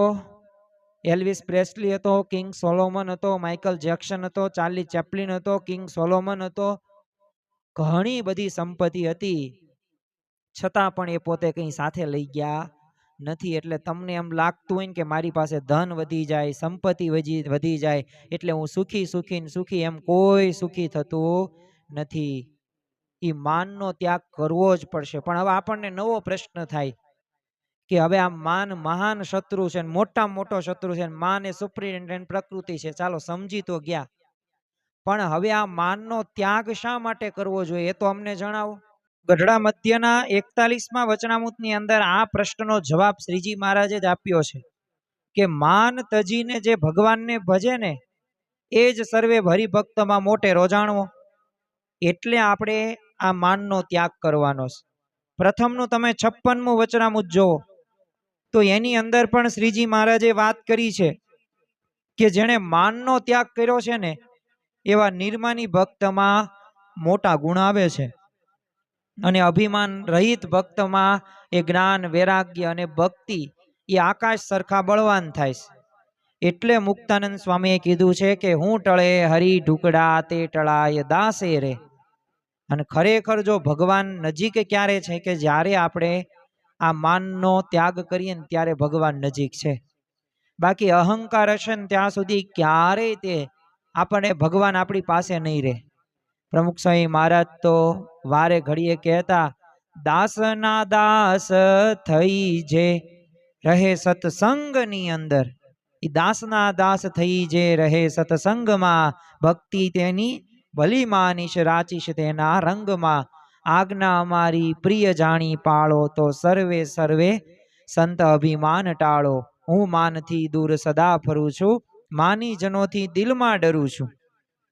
એલ્વિસ પ્રેસ્લી હતો, કિંગ સોલોમન હતો, માઇકલ જેક્સન હતો, ચાર્લી ચેપ્લિન હતો, કિંગ સોલોમન હતો, ઘણી બધી સંપત્તિ હતી, છતાં પણ એ પોતે કંઈ સાથે લઈ ગયા નથી. એટલે તમને એમ લાગતું હોય ને કે મારી પાસે ધન વધી જાય, સંપત્તિ વધી જાય એટલે હું સુખી સુખી ને સુખી, એમ કોઈ સુખી થતું નથી. એ માનનો ત્યાગ કરવો જ પડશે. પણ હવે આપણને નવો પ્રશ્ન થાય કે હવે આ માન મહાન શત્રુ છે, મોટામાં મોટો શત્રુ છે, માન એ સુપ્રિન્ટેન્ડન્ટ પ્રકૃતિ છે, ચાલો સમજી તો ગયા. પણ હવે આ માનનો ત્યાગ શા માટે કરવો જોઈએ એ તો અમને જણાવો. ગઢડા મધ્યના 41મા વચનામૃતની અંદર આ પ્રશ્નનો જવાબ શ્રીજી મહારાજે જ આપ્યો છે કે માન તજીને જે ભગવાનને ભજે ને એ જ સર્વે હરિભક્તમાં મોટેરો જાણવો. એટલે આપણે આ માનનો ત્યાગ કરવાનો છે. પ્રથમનું તમે 56મું વચનામૃત જુઓ તો એની અંદર પણ શ્રીજી મહારાજે વાત કરી છે કે જેણે માનનો ત્યાગ કર્યો છે ને એવા નિર્માની ભક્તમાં મોટા ગુણ આવે છે, અને અભિમાન રહિત ભક્તમાં એ જ્ઞાન, વૈરાગ્ય અને ભક્તિ એ આકાશ સરખા બળવાન થાય છે. એટલે મુક્તાનંદ સ્વામીએ કીધું છે કે હું ટળે હરી ઢુકડા તે ટળાય દાસે રે. અને ખરેખર જો ભગવાન નજીક ક્યારે છે કે જ્યારે આપણે આ માનનો ત્યાગ કરીએ ને ત્યારે ભગવાન નજીક છે. બાકી અહંકાર હશે ને ત્યાં સુધી ક્યારેય તે આપણે ભગવાન આપણી પાસે નહીં રહે. પ્રમુખ સ્વામી મહારાજ તો વારે ઘડીએ કહેતા, દાસના દાસ થઈ જે રહે સત્સંગની અંદર. એ દાસના દાસ થઈ જે રહે સત્સંગમાં, ભક્તિ તેની ભલી માનીશ રાચીશ તેના રંગમાં. આજ્ઞા અમારી પ્રિય જાણી પાળો, તો સર્વે સર્વે સંત અભિમાન ટાળો. હું માનથી દૂર સદા ફરું છું, માની જનોથી દિલમાં ડરું છું.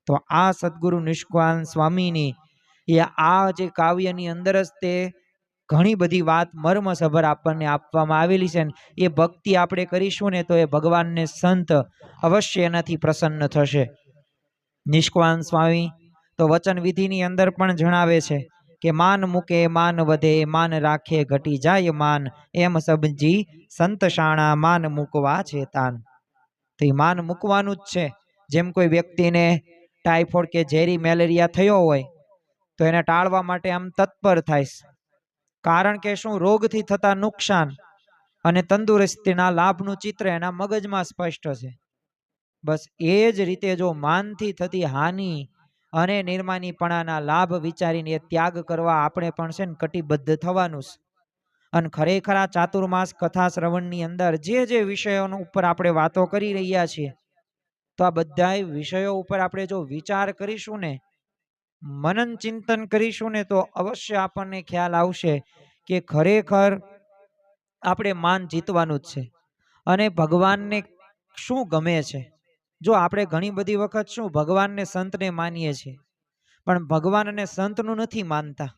તો આ સદગુરુ નિષ્કાન સ્વામીની એ આ જે કાવ્યની અંદર જ તે ઘણી બધી વાત મર્મસભર આપણને આપવામાં આવેલી છે. એ ભક્તિ આપણે કરીશું ને તો એ ભગવાનને સંત અવશ્ય એનાથી પ્રસન્ન થશે. નિષ્કાન સ્વામી તો વચન વિધિની અંદર પણ જણાવે છે કે માન મૂકે માન વધે, માન રાખે ઘટી જાય માન, એમ સબજી સંત શાણા માન મૂકવા છે તાન. તો એ માન મૂકવાનું જ છે. જેમ કોઈ વ્યક્તિને ટાઇફોઇડ કે ઝેરી મેલેરિયા થયો હોય તો એને ટાળવા માટે આમ તત્પર થાય. કારણ કે શું? રોગથી થતા નુકસાન અને તંદુરસ્તીના લાભનું ચિત્ર એના મગજમાં સ્પષ્ટ છે. બસ એ જ રીતે જો માનથી થતી હાનિ અને નિર્માનીપણાના લાભ વિચારીને એ ત્યાગ કરવા આપણે પણ છે ને કટિબદ્ધ થવાનું છે. અને ખરેખર આ ચાતુર્માસ કથા શ્રવણની અંદર જે જે વિષયો ઉપર આપણે વાતો કરી રહ્યા છીએ, તો આ બધા વિષયો ઉપર આપણે જો વિચાર કરીશું ને, મનન ચિંતન કરીશું ને, તો અવશ્ય આપણને ખ્યાલ આવશે કે ખરેખર આપણે માન જીતવાનું જ છે. અને ભગવાનને શું ગમે છે? જો આપણે ઘણી બધી વખત શું ભગવાનને સંતને માનીએ છીએ, પણ ભગવાન અને સંતનું નથી માનતા.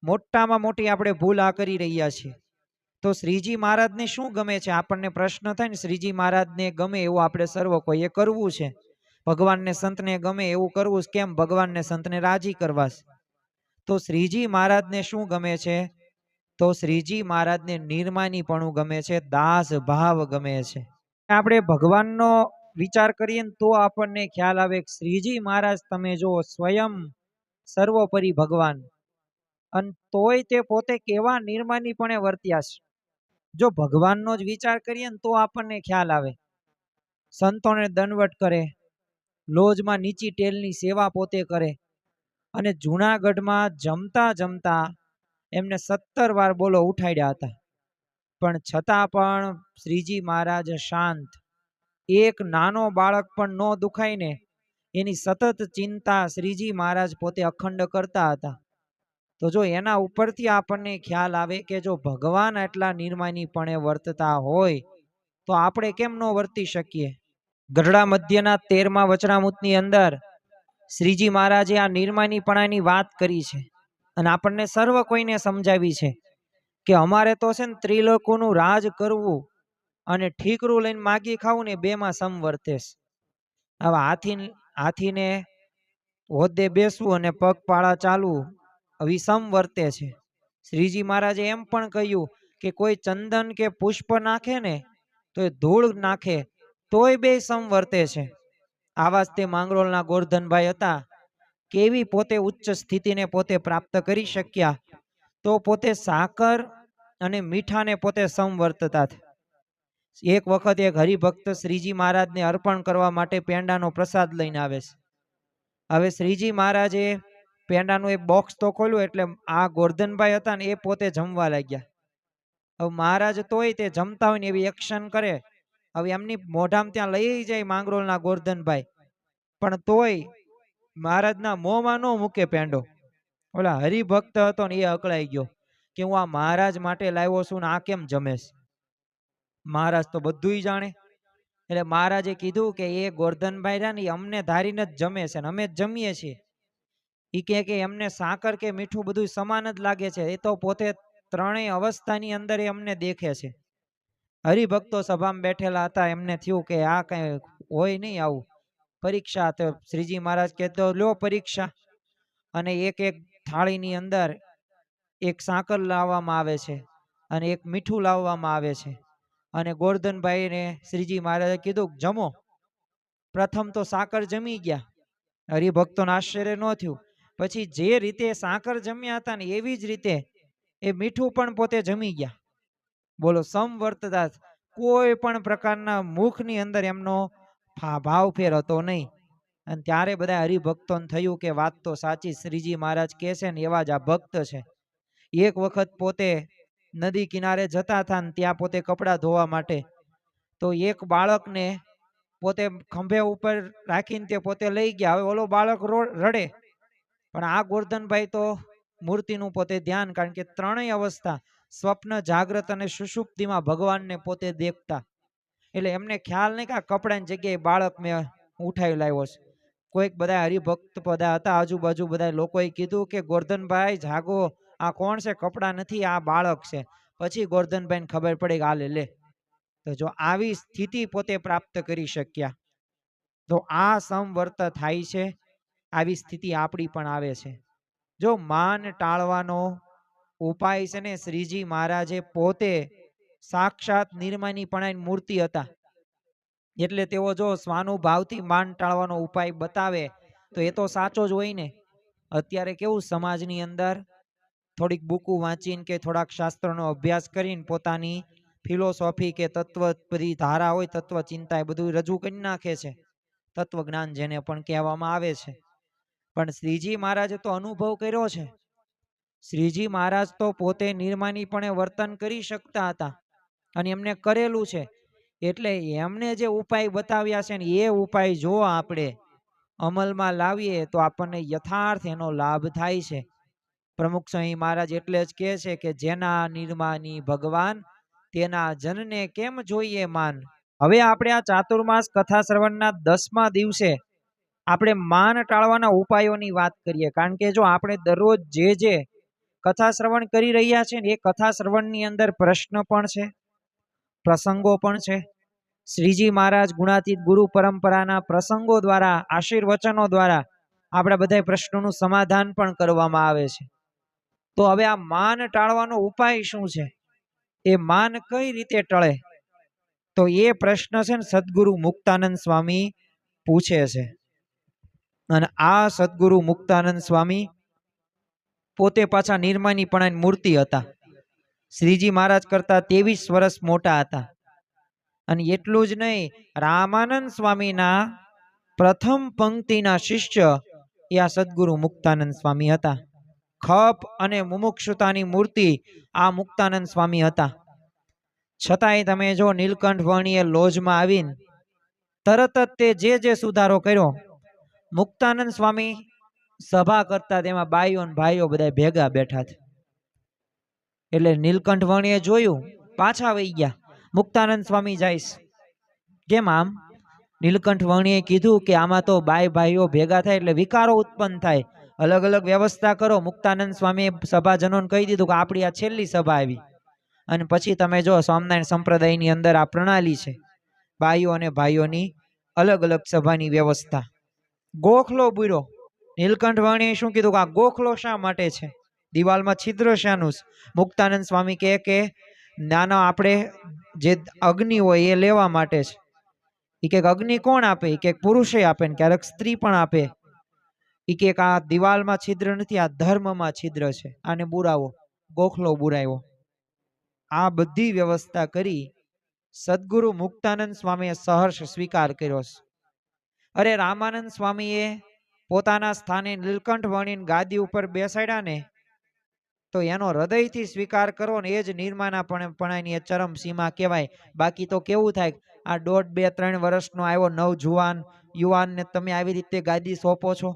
મોટામાં મોટી આપણે ભૂલ આ કરી રહ્યા છીએ. તો શ્રીજી મહારાજને શું ગમે છે? આપણને પ્રશ્ન થાય ને, શ્રીજી મહારાજને ગમે એવું આપણે સર્વ કોઈએ કરવું છે. ભગવાનને સંતને ગમે એવું કરવું છે. કેમ? ભગવાનને સંતને રાજી કરવા છે. તો શ્રીજી મહારાજને શું ગમે છે? તો શ્રીજી મહારાજને નિર્માનીપણું ગમે છે, દાસ ભાવ ગમે છે. આપણે ભગવાનનો વિચાર કરીએ ને તો આપણને ખ્યાલ આવે કે શ્રીજી મહારાજ તમે જો સ્વયં સર્વોપરી ભગવાન, અને તોય તે પોતે કેવા નિર્માનીપણે વર્ત્યા છે. જો ભગવાનનો જ વિચાર કરીએ ને તો આપણને ખ્યાલ આવે. સંતોને દંડવટ કરે, લોજમાં નીચી ટેલની સેવા પોતે કરે, અને જૂનાગઢમાં જમતા જમતા એમને 17 વાર બોલો ઉઠાડ્યા હતા. પણ છતાં પણ શ્રીજી મહારાજ શાંત. એક નાનો બાળક પણ ન દુખાય ને એની સતત ચિંતા શ્રીજી મહારાજ પોતે અખંડ કરતા હતા. તો જો એના ઉપરથી આપણને ખ્યાલ આવે કે જો ભગવાન આટલા નિર્માનીપણે વર્તતા હોય તો આપણે કેમ ન વર્તી શકીએ? ગઢડા મધ્યના 13મા વચનામૃતની અંદર શ્રીજી મહારાજે આ નિર્માનીપણાની વાત કરી છે, અને આપણને સર્વ કોઈને સમજાવી છે કે અમારે તો છે ને ત્રિલોકોનું રાજ કરવું અને ઠીકરું લઈને માગી ખાવું ને, બેમાં સમવર્તે છે. હવે હાથીને હોદ્દે બેસવું અને પગપાળા ચાલવું, હવે સમવર્તે છે. શ્રીજી મહારાજે એમ પણ કહ્યું કે કોઈ ચંદન કે પુષ્પ નાખે ને તો એ ધૂળ નાખે તોય બે સમવર્તે છે. આવા જ તે માંગરોળના ગોરધનભાઈ હતા. કેવી પોતે ઉચ્ચ સ્થિતિને પોતે પ્રાપ્ત કરી શક્યા, તો પોતે સાકર અને મીઠાને પોતે સમવર્તતા. એક વખત એક હરિભક્ત શ્રીજી મહારાજને અર્પણ કરવા માટે પેંડાનો પ્રસાદ લઈને આવે છે. હવે શ્રીજી મહારાજે પેંડાનું એક બોક્સ તો ખોલ્યું, એટલે આ ગોરધનભાઈ હતા ને એ પોતે જમવા લાગ્યા. હવે મહારાજ તોય તે જમતા હોય ને એવી એક્શન કરે. હવે એમની મોઢામાં ત્યાં લઈ જાય માંગરોળના ગોરધનભાઈ, પણ તોય મહારાજના મોંમાં ન મૂકે પેંડો. ઓલા હરિભક્ત હતો ને એ અકળાઈ ગયો કે હું આ મહારાજ માટે લાવ્યો છું ને આ કેમ જમેશ. મહારાજ તો બધું જાણે. એટલે મહારાજે કીધું કે એ ગોરધનભાઈ રહ્યા ને અમને ધારીને જ જમે છે ને અમે જ જમીએ છીએ. એ કે એમને સાકર કે મીઠું બધું સમાન જ લાગે છે. એ તો પોતે ત્રણેય અવસ્થાની અંદર એ અમને દેખે છે. હરિભક્તો સભામાં બેઠેલા હતા, એમને થયું કે આ કઈ હોય નહીં આવું, પરીક્ષા. તો શ્રીજી મહારાજ કહેતો લો પરીક્ષા. અને એક એક થાળીની અંદર એક સાકર લાવવામાં આવે છે અને એક મીઠું લાવવામાં આવે છે. અને ગોરધનભાઈને શ્રીજી મહારાજે કીધું જમો. પ્રથમ તો સાકર જમી ગયા. હરિભક્તોને આશ્ચર્ય ન થયું. પછી જે રીતે સાકર જમ્યા હતા ને એવી જ રીતે એ મીઠું પણ પોતે જમી ગયા. બોલો, સમવર્તતા, કોઈ પણ પ્રકારના મુખની અંદર એમનો ભાવ ફેર હતો નહીં. અને ત્યારે બધા હરિભક્તોને થયું કે વાત તો સાચી, શ્રીજી મહારાજ કહે છે ને એવા જ આ ભક્ત છે. એક વખત પોતે નદી કિનારે જતા હતા ને ત્યાં પોતે કપડાં ધોવા માટે, તો એક બાળકને પોતે ખંભે ઉપર રાખીને તે પોતે લઈ ગયા. હવે ઓલો બાળક રડે, પણ આ ગોરધનભાઈ તો મૂર્તિનું પોતે ધ્યાન, કારણ કે ત્રણેય અવસ્થા સ્વપ્ન, જાગ્રત અને સુષુપ્તિમાં ભગવાનને પોતે દેખતા. એટલે એમને ખ્યાલ નહીં કે આ કપડાની જગ્યાએ બાળક મેં ઉઠાવી લાવ્યો છે. કોઈક બધા હરિભક્ત બધા હતા આજુબાજુ, બધા લોકોએ કીધું કે ગોરધનભાઈ જાગો, આ કોણ છે? કપડાં નથી, આ બાળક છે. પછી ગોરધનભાઈને ખબર પડી કે આ લે. તો જો આવી સ્થિતિ પોતે પ્રાપ્ત કરી શક્યા, તો આ સમવર્ત થાય છે. આવી સ્થિતિ આપણી પણ આવે છે. જો માન ટાળવાનો ઉપાય છે ને, શ્રીજી મહારાજે પોતે સાક્ષાત નિર્માનીપણાની મૂર્તિ હતા. એટલે તેઓ જો સ્વાનુભાવથી માન ટાળવાનો ઉપાય બતાવે તો એ તો સાચો જ હોય ને. અત્યારે કેવું સમાજની અંદર થોડીક બુકો વાંચીને કે થોડાક શાસ્ત્રનો અભ્યાસ કરીને પોતાની ફિલોસોફી કે તત્વ બધી ધારા હોય, તત્વ ચિંતા, એ બધું રજૂ કરી નાખે છે. તત્વજ્ઞાન જેને પણ કહેવામાં આવે છે. પણ શ્રીજી મહારાજે તો અનુભવ કર્યો છે. શ્રીજી મહારાજ તો પોતે નિર્માનીપણે વર્તન કરી શકતા હતા અને એમને કરેલું છે. એટલે એમને જે ઉપાય બતાવ્યા છે ને, એ ઉપાય જો આપણે અમલમાં લાવીએ તો આપણને યથાર્થ એનો લાભ થાય છે. પ્રમુખ સ્વામી મહારાજ એટલે જ કહે છે કે જેના નિર્માની ભગવાન, તેના જનને કેમ જોઈએ માન. હવે આપણે આ ચાતુર્માસ કથા શ્રવણના 10મા દિવસે આપણે માન ટાળવાના ઉપાયોની વાત કરીએ. કારણ કે જો આપણે દરરોજ જે કથા શ્રવણ કરી રહ્યા છે ને, એ કથા શ્રવણની અંદર પ્રશ્ન પણ છે, પ્રસંગો પણ છે. શ્રીજી મહારાજ ગુણાતીત ગુરુ પરંપરાના પ્રસંગો દ્વારા, આશીર્વચનો દ્વારા આપણા બધા પ્રશ્નોનું સમાધાન પણ કરવામાં આવે છે. તો હવે આ માન ટાળવાનો ઉપાય શું છે? એ માન કઈ રીતે ટળે? તો એ પ્રશ્ન છે ને સદગુરુ મુક્તાનંદ સ્વામી પૂછે છે. અને આ સદગુરુ મુક્તાનંદ સ્વામી પોતે પાછા નિર્માનીપણાની મૂર્તિ હતા. શ્રીજી મહારાજ કરતા 23 વર્ષ મોટા હતા. અને એટલું જ નહીં, રામાનંદ સ્વામીના પ્રથમ પંક્તિના શિષ્ય એ આ સદગુરુ મુક્તાનંદ સ્વામી હતા. ખપ અને મુમુક્ષુતાની મૂર્તિ આ મુક્તાનંદ સ્વામી હતા. છતાંય તમે જો નીલકંઠ વર્ણીએ લોજમાં આવીને તરત જ તે જે સુધારો કર્યો, મુક્તાનંદ સ્વામી સભા કરતા, તેમાં બાઈઓ અને ભાઈઓ બધા ભેગા બેઠા છે. એટલે નીલકંઠ વર્ણીએ જોયું, પાછા વહી ગયા. મુક્તાનંદ સ્વામી જાય, કેમ આમ? નીલકંઠ વર્ણીએ કીધું કે આમાં તો બાઈ ભાઈઓ ભેગા થાય એટલે વિકારો ઉત્પન્ન થાય, અલગ અલગ વ્યવસ્થા કરો. મુક્તાનંદ સ્વામીએ સભાજનોને કહી દીધું કે આપણી આ છેલ્લી સભા આવી, અને પછી તમે જો સ્વામિનારાયણ સંપ્રદાયની અંદર આ પ્રણાલી છે, બાઈઓ અને ભાઈઓની અલગ અલગ સભાની વ્યવસ્થા. ગોખલો બુર્યો. નીલકંઠ વર્ણીએ શું કીધું કે આ ગોખલો શા માટે છે? દિવાલમાં છિદ્ર શાનું? મુક્તાનંદ સ્વામી કહે કે નાના, આપણે જે અગ્નિ હોય એ લેવા માટે છે. એ કે અગ્નિ કોણ આપે? એ કે પુરુષે આપે ને ક્યારેક સ્ત્રી પણ આપે. એ કે આ દિવાલમાં છિદ્ર નથી, આ ધર્મમાં છિદ્ર છે, આને બુરાવો, ગોખલો બુરાવ્યો. આ બધી વ્યવસ્થા કરી સદગુરુ મુક્તાનંદ સ્વામીએ સહર્ષ સ્વીકાર કર્યો છે. અરે રામાનંદ સ્વામીએ પોતાના સ્થાને નીલકંઠ વર્ણીને ગાદી ઉપર બેસાડ્યા ને, તો એનો હૃદયથી સ્વીકાર કરો ને, એ જ નિર્માણપણાની ચરમ સીમા કહેવાય. બાકી તો કેવું થાય, આ 1.5, 2, 3 વર્ષનો આવ્યો નવજુવાન યુવાનને તમે આવી રીતે ગાદી સોંપો છો?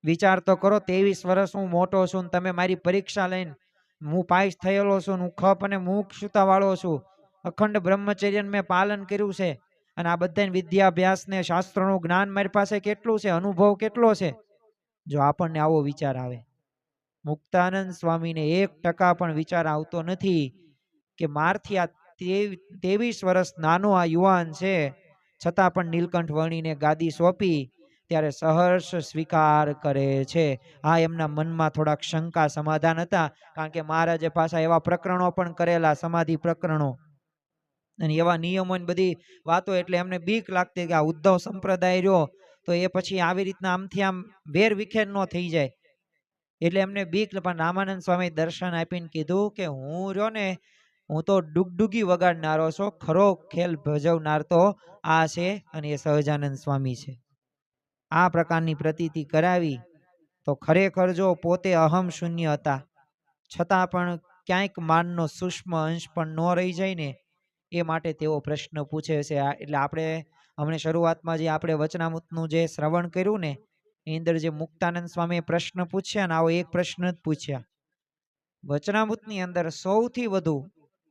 વિચાર તો કરો, 23 વર્ષ હું મોટો છું ને તમે મારી પરીક્ષા લઈને, હું પાસ થયેલો છું, હું ખપ અને મુમુક્ષુતા વાળો છું, અખંડ બ્રહ્મચર્ય મેં પાલન કર્યું છે, અને આ બધા વિદ્યાભ્યાસ ને શાસ્ત્રોનું જ્ઞાન મારી પાસે કેટલું છે, અનુભવ કેટલો છે. જો આપણને આવો વિચાર આવે, મુક્તાનંદ સ્વામીને 1% પણ વિચાર આવતો નથી કે મારથી આ 23 વર્ષ નાનો આ યુવાન છે, છતાં પણ નીલકંઠ વર્ણીને ગાદી સોંપી ત્યારે સહર્ષ સ્વીકાર કરે છે. હા, એમના મનમાં થોડાક શંકા સમાધાન હતા, કારણ કે મહારાજે પાછા એવા પ્રકરણો પણ કરેલા, સમાધિ પ્રકરણો અને એવા નિયમો ને બધી વાતો, એટલે એમને બીક લાગતી કે આ ઉદ્ધવ સંપ્રદાય રહ્યો તો એ પછી આવી રીતના આમથી આમ વેર વિખેર ન થઈ જાય. એટલે એમને બીક. પણ રામાનંદ સ્વામી દર્શન આપીને કીધું કે હું રહ્યો ને, હું તો ડુગડુગી વગાડનારો છું, ખરો ખેલ ભજવનાર તો આ છે અને એ સહજાનંદ સ્વામી છે. આ પ્રકારની પ્રતીતિ કરાવી તો ખરેખર જો પોતે અહમ શૂન્ય હતા છતાં પણ ક્યાંક માનનો સૂક્ષ્મ અંશ પણ ન રહી જાય ને એ માટે તેઓ પ્રશ્ન પૂછે છે. એટલે આપણે હમણાં શરૂઆતમાં જે આપણે વચનામૃતનું જે શ્રવણ કર્યું ને એની અંદર જે મુક્તાનંદ સ્વામીએ પ્રશ્ન પૂછ્યા ને આવો એક પ્રશ્ન જ પૂછ્યા. વચનામૃતની અંદર સૌથી વધુ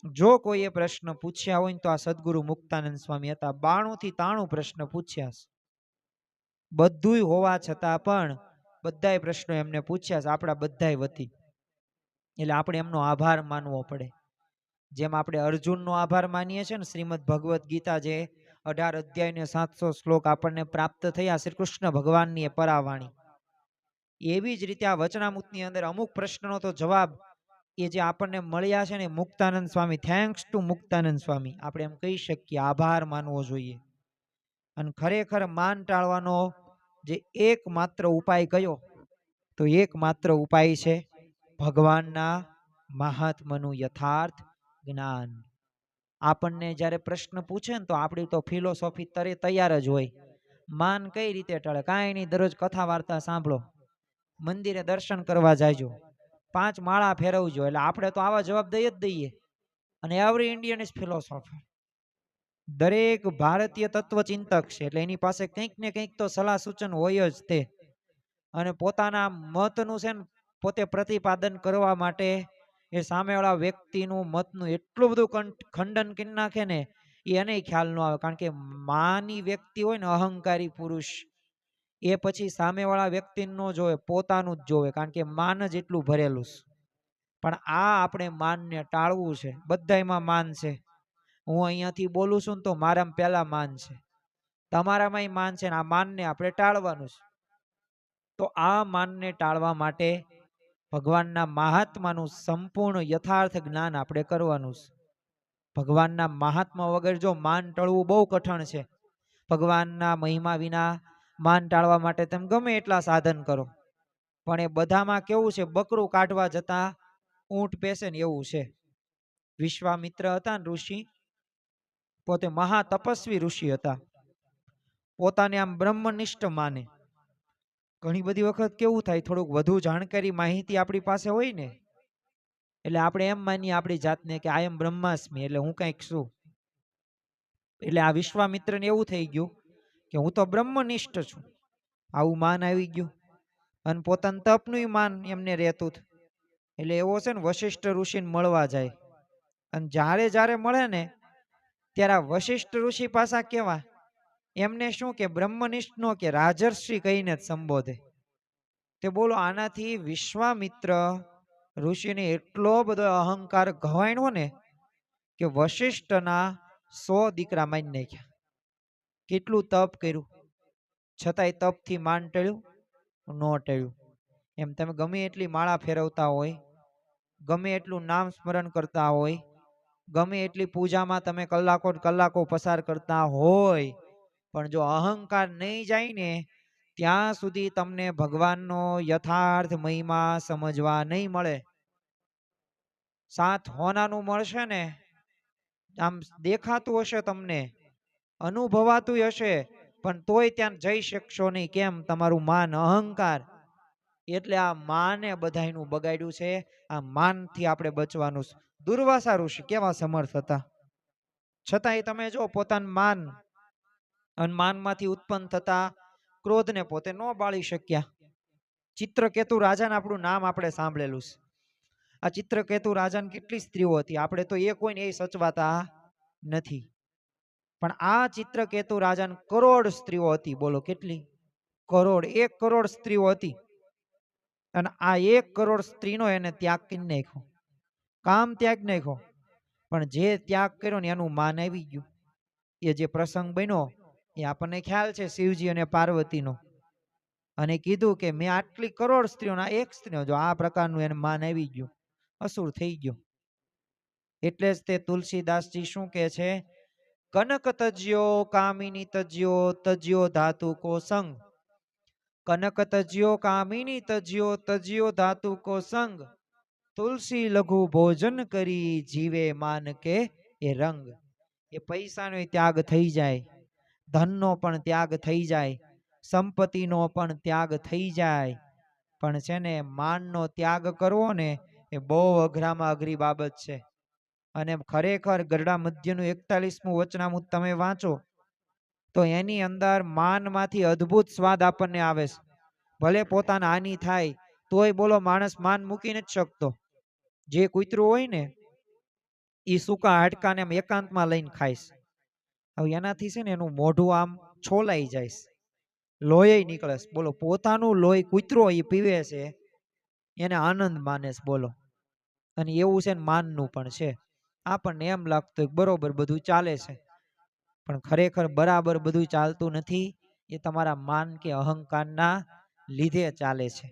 જો કોઈએ પ્રશ્ન પૂછ્યા હોય તો આ સદગુરુ મુક્તાનંદ સ્વામી હતા. 92 થી 93 પ્રશ્ન પૂછ્યા. બધુંય હોવા છતાં પણ બધાય પ્રશ્નો એમને પૂછ્યા છે આપણા બધાય વતી. એટલે આપણે એમનો આભાર માનવો પડે. જેમ આપણે અર્જુનનો આભાર માનીએ છીએ ને, શ્રીમદ ભગવદ્ ગીતા જે 18 અધ્યાય ને 700 શ્લોક આપણને પ્રાપ્ત થયા શ્રી કૃષ્ણ ભગવાનની એ પરાવાણી, એવી જ રીતે આ વચનામૃતની અંદર અમુક પ્રશ્નનો તો જવાબ એ જે આપણને મળ્યા છે ને મુક્તાનંદ સ્વામી, થેન્ક્સ ટુ મુક્તાનંદ સ્વામી આપણે એમ કહી શકીએ, આભાર માનવો જોઈએ. અને ખરેખર માન ટાળવાનો જે એકમાત્ર ઉપાય કયો તો એકમાત્ર ઉપાય છે ભગવાનના મહાત્માનું યથાર્થ જ્ઞાન. આપણને જ્યારે પ્રશ્ન પૂછે ને તો આપણી તો ફિલોસોફી તૈયાર જ હોય. માન કઈ રીતે ટળે? કાંઈ નહીં, દરરોજ કથા વાર્તા સાંભળો, મંદિરે દર્શન કરવા જાજો, 5 માળા ફેરવજો. એટલે આપણે તો આવા જવાબ દઈ જ દઈએ. અને એવરી ઇન્ડિયન ઇઝ ફિલોસોફર. દરેક ભારતીય તત્વચિંતક છે એટલે એની પાસે કંઈક ને કંઈક તો સલાહ સૂચન હોય જ તે. અને પોતાના મતનું છે ને પોતે પ્રતિપાદન કરવા માટે એ સામેવાળા વ્યક્તિનું મતનું એટલું બધું ખંડન કરી નાખે ને એને ખ્યાલ ન આવે. કારણ કે માની વ્યક્તિ હોય ને, અહંકારી પુરુષ, એ પછી સામેવાળા વ્યક્તિને ન જોવે, પોતાનું જ જોવે. કારણ કે માન જ એટલું ભરેલું છે. પણ આ આપણે માનને ટાળવું છે. બધાયમાં માન છે. હું અહીંયાથી બોલું છું ને તો મારામાં પહેલા માન છે, તમારામાંય માન છે, ને આ માનને આપણે ટાળવાનું છે. તો આ માનને ટાળવા માટે ભગવાનના મહાત્માનું સંપૂર્ણ યથાર્થ જ્ઞાન આપણે કરવાનું છે. ભગવાનના મહાત્મા વગર જો માન ટાળવું બહુ કઠણ છે. ભગવાનના મહિમા વિના માન ટાળવા માટે તમે ગમે એટલા સાધન કરો પણ એ બધામાં કેવું છે, બકરું કાઢવા જતા ઊંટ પેસે ને એવું છે. વિશ્વામિત્ર હતા ને ઋષિ, પોતે મહા તપસ્વી ઋષિ હતા, પોતાને આમ બ્રહ્મનિષ્ઠ માને. ઘણી બધી વખત કેવું થાય, થોડુંક વધુ જાણકારી માહિતી આપણી પાસે હોય ને એટલે આપણે એમ માનીએ આપણી જાતને કે આ એમ બ્રહ્માસ્મિ, એટલે હું કંઈક છું. એટલે આ વિશ્વામિત્રને એવું થઈ ગયું કે હું તો બ્રહ્મનિષ્ઠ છું. આવું માન આવી ગયું. અને પોતાનું તપનું માન એમને રહેતું. એટલે એવો છે ને વશિષ્ઠ ઋષિને મળવા જાય. અને જ્યારે જ્યારે મળે ને ત્યારે આ વશિષ્ઠ ઋષિ પાછા કેવા, એમને શું કે બ્રહ્મનિષ્ઠ નો કે રાજર્ષિ કહીને જ સંબોધે. તે બોલો આનાથી વિશ્વામિત્ર ઋષિને એટલો બધો અહંકાર ઘવાણ્યો ને કે વશિષ્ઠના 100 દીકરા મારી નાખ્યા. કેટલું તપ કર્યું છતાંય તપથી માન ટળ્યું ન ટળ્યું. એમ તમે ગમે એટલી માળા ફેરવતા હોય, ગમે એટલું નામ સ્મરણ કરતા હોય, ગમે એટલી પૂજામાં તમે કલાકો કલાકો પસાર કરતા હોય, પણ જો અહંકાર નહીં જાય ને ત્યાં સુધી તમને ભગવાનનો યથાર્થ મહિમા સમજવા નહીં મળે. 7 હોનાનું મળશે ને, આમ દેખાતું હશે તમને, અનુભવાતું હશે, પણ તોય ત્યાં જઈ શકશો નહીં. કેમ? તમારું માન, અહંકાર. એટલે આ માને બધાયનું બગાડ્યું છે. આ માનથી આપણે બચવાનું છે. દુર્વાસા ઋષિ કેવા સમર્થ હતા, છતાંય તમે જો પોતાનું માન અને માનમાંથી ઉત્પન્ન થતા ક્રોધને પોતે ન બાળી શક્યા. ચિત્રકેતુ રાજાને આપણું નામ આપણે સાંભળેલું છે. આ ચિત્રકેતુ રાજાને કેટલી સ્ત્રીઓ હતી, આપણે તો એ કોઈને એ સચવાતા નથી. પણ આ ચિત્રકેતુ રાજાને કરોડ સ્ત્રીઓ હતી. બોલો કેટલી? કરોડ. 1 કરોડ સ્ત્રીઓ હતી. અને આ 1 કરોડ સ્ત્રીનો એને ત્યાગ કરી નાખ્યો, કામ ત્યાગ નાખ્યો. પણ જે ત્યાગ કર્યો ને એનું માન આવી ગયું. એ જે પ્રસંગ બન્યો એ આપણને ખ્યાલ છે, શિવજી અને પાર્વતીનો. અને કીધું કે મેં આટલી કરોડ સ્ત્રીઓના એક સ્ત્રીનો, જો આ પ્રકારનું એને માન આવી ગયું, અસુર થઈ ગયો. એટલે જ તે તુલસીદાસજી શું કહે છે, કનક તજ્યો કામિની તજ્યો તજ્યો ધાતુ કો સંગ. કનક તજ્યો કામિની તજ્યો તજ્યો ધાતુ કો સંગ. તુલસી લઘુ ભોજન કરી જીવે માન કે એ રંગ. એ પૈસાનો ત્યાગ થઈ જાય, ધનનો પણ ત્યાગ થઈ જાય, સંપત્તિનો પણ ત્યાગ થઈ જાય, પણ છે ને માનનો ત્યાગ કરવો ને એ બહુ અઘરામાં અઘરી બાબત છે. અને ખરેખર ગરડા મધ્યનું 41મું વચનામૃત તમે વાંચો તો એની અંદર માનમાંથી અદ્ભુત સ્વાદ આપણને આવે છે. ભલે પોતાના હાનિ થાય તોય બોલો માણસ માન મૂકી નથી શકતો. જે કૂતરું હોય ને એ સૂકા હાડકાને આમ એકાંતમાં લઈને ખાઈશ. હવે એનાથી છે ને એનું મોઢું આમ છોલાઈ જાય, લોહી નીકળે. બોલો પોતાનું લોહી કૂતરો એ પીવે છે, એને આનંદ માને છે. બોલો. અને એવું છે ને માનનું પણ છે. આપણને એમ લાગતું બરોબર બધું ચાલે છે, પણ ખરેખર બરાબર બધું ચાલતું નથી. એ તમારા માન કે અહંકારના લીધે ચાલે છે.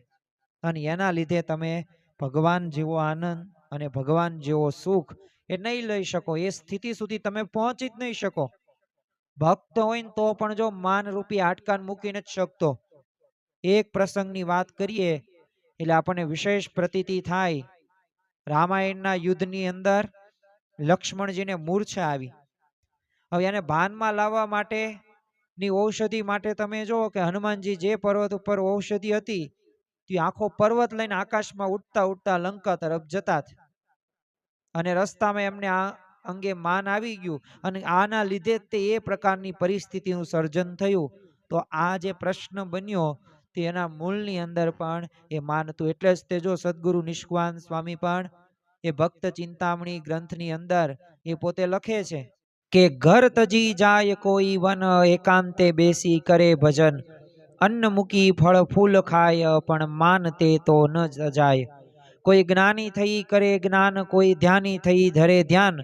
અને એના લીધે તમે ભગવાન જેવો આનંદ અને ભગવાન જેવો સુખ એ નહીં લઈ શકો. એ સ્થિતિ સુધી તમે પહોંચી જ નહીં શકો. ભક્ત હોય ને તો પણ જો માન રૂપી હાડકાન મૂકી નથી શકતો. એક પ્રસંગની વાત કરીએ એટલે આપણને વિશેષ પ્રતીતિ થાય. રામાયણના યુદ્ધની અંદર લક્ષ્મણજીને મૂર્છા આવી. હવે એને ભાનમાં લાવવા માટે ની ઔષધિ માટે તમે જો કે હનુમાનજી જે પર્વત ઉપર ઔષધિ હતી તે આખો પર્વત લઈને આકાશમાં ઉડતા ઉડતા લંકા તરફ જતા. અને રસ્તામાં એમને આ અંગે માન આવી ગયું અને આના લીધે તે એ પ્રકારની પરિસ્થિતિનું સર્જન થયું. તો આ જે પ્રશ્ન બન્યો તે એના મૂળની અંદર પણ એ માન હતું. એટલે જ તે જો સદગુરુ નિષ્કાન સ્વામી પણ એ ભક્ત ચિંતામણી ગ્રંથની અંદર એ પોતે લખે છે કે ઘર તજી જાય કોઈ વન એકાંતે બેસી કરે ભજન, અન્ન મૂકી ફળ ફૂલ ખાય પણ માન તે તો ન જાય. કોઈ જ્ઞાની થઈ કરે જ્ઞાન, કોઈ ધ્યાની થઈ ધરે ધ્યાન,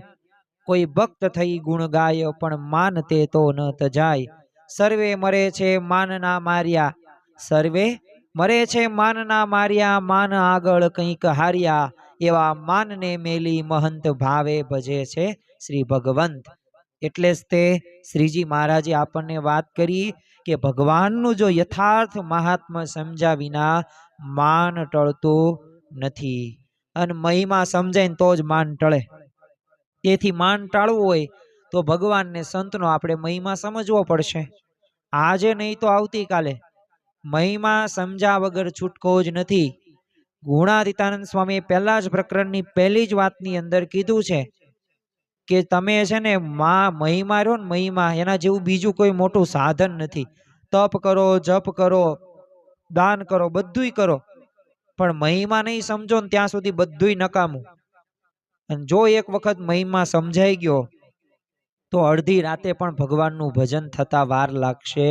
કોઈ ભક્ત થઈ ગુણ ગાય પણ માન તે તો ન તજાય. સર્વે મરે છે માન ના માર્યા, સર્વે મરે છે માન ના માર્યા, માન આગળ કંઈક હાર્યા, એવા માનને મેલી મહંત ભાવે ભજે છે શ્રી ભગવંત. એટલે જ તે શ્રીજી મહારાજે આપણને વાત કરી કે ભગવાનનું જો યથાર્થ મહાત્મા સમજ્યા વિના માન ટળતું નથી. અને મહિમા સમજાય ને તો જ માન ટળે. તેથી માન ટાળવું હોય તો ભગવાનને સંતનો આપણે મહિમા સમજવો પડશે. આજે નહીં તો આવતીકાલે. મહિમા સમજ્યા વગર છૂટકો જ નથી. ગુણાતીતાનંદ સ્વામી પહેલા જ પ્રકરણની પહેલી જ વાતની અંદર કીધું છે કે તમે છે ને મહિમા રહ્યો ને મહિમા, એના જેવું બીજું કોઈ મોટું સાધન નથી. તપ કરો, જપ કરો, દાન કરો, બધુંય કરો, પણ મહિમા નહીં સમજો ને ત્યાં સુધી બધુંય નકામું. અને જો એક વખત મહિમા સમજાઈ ગયો તો અડધી રાતે પણ ભગવાનનું ભજન થતા વાર લાગશે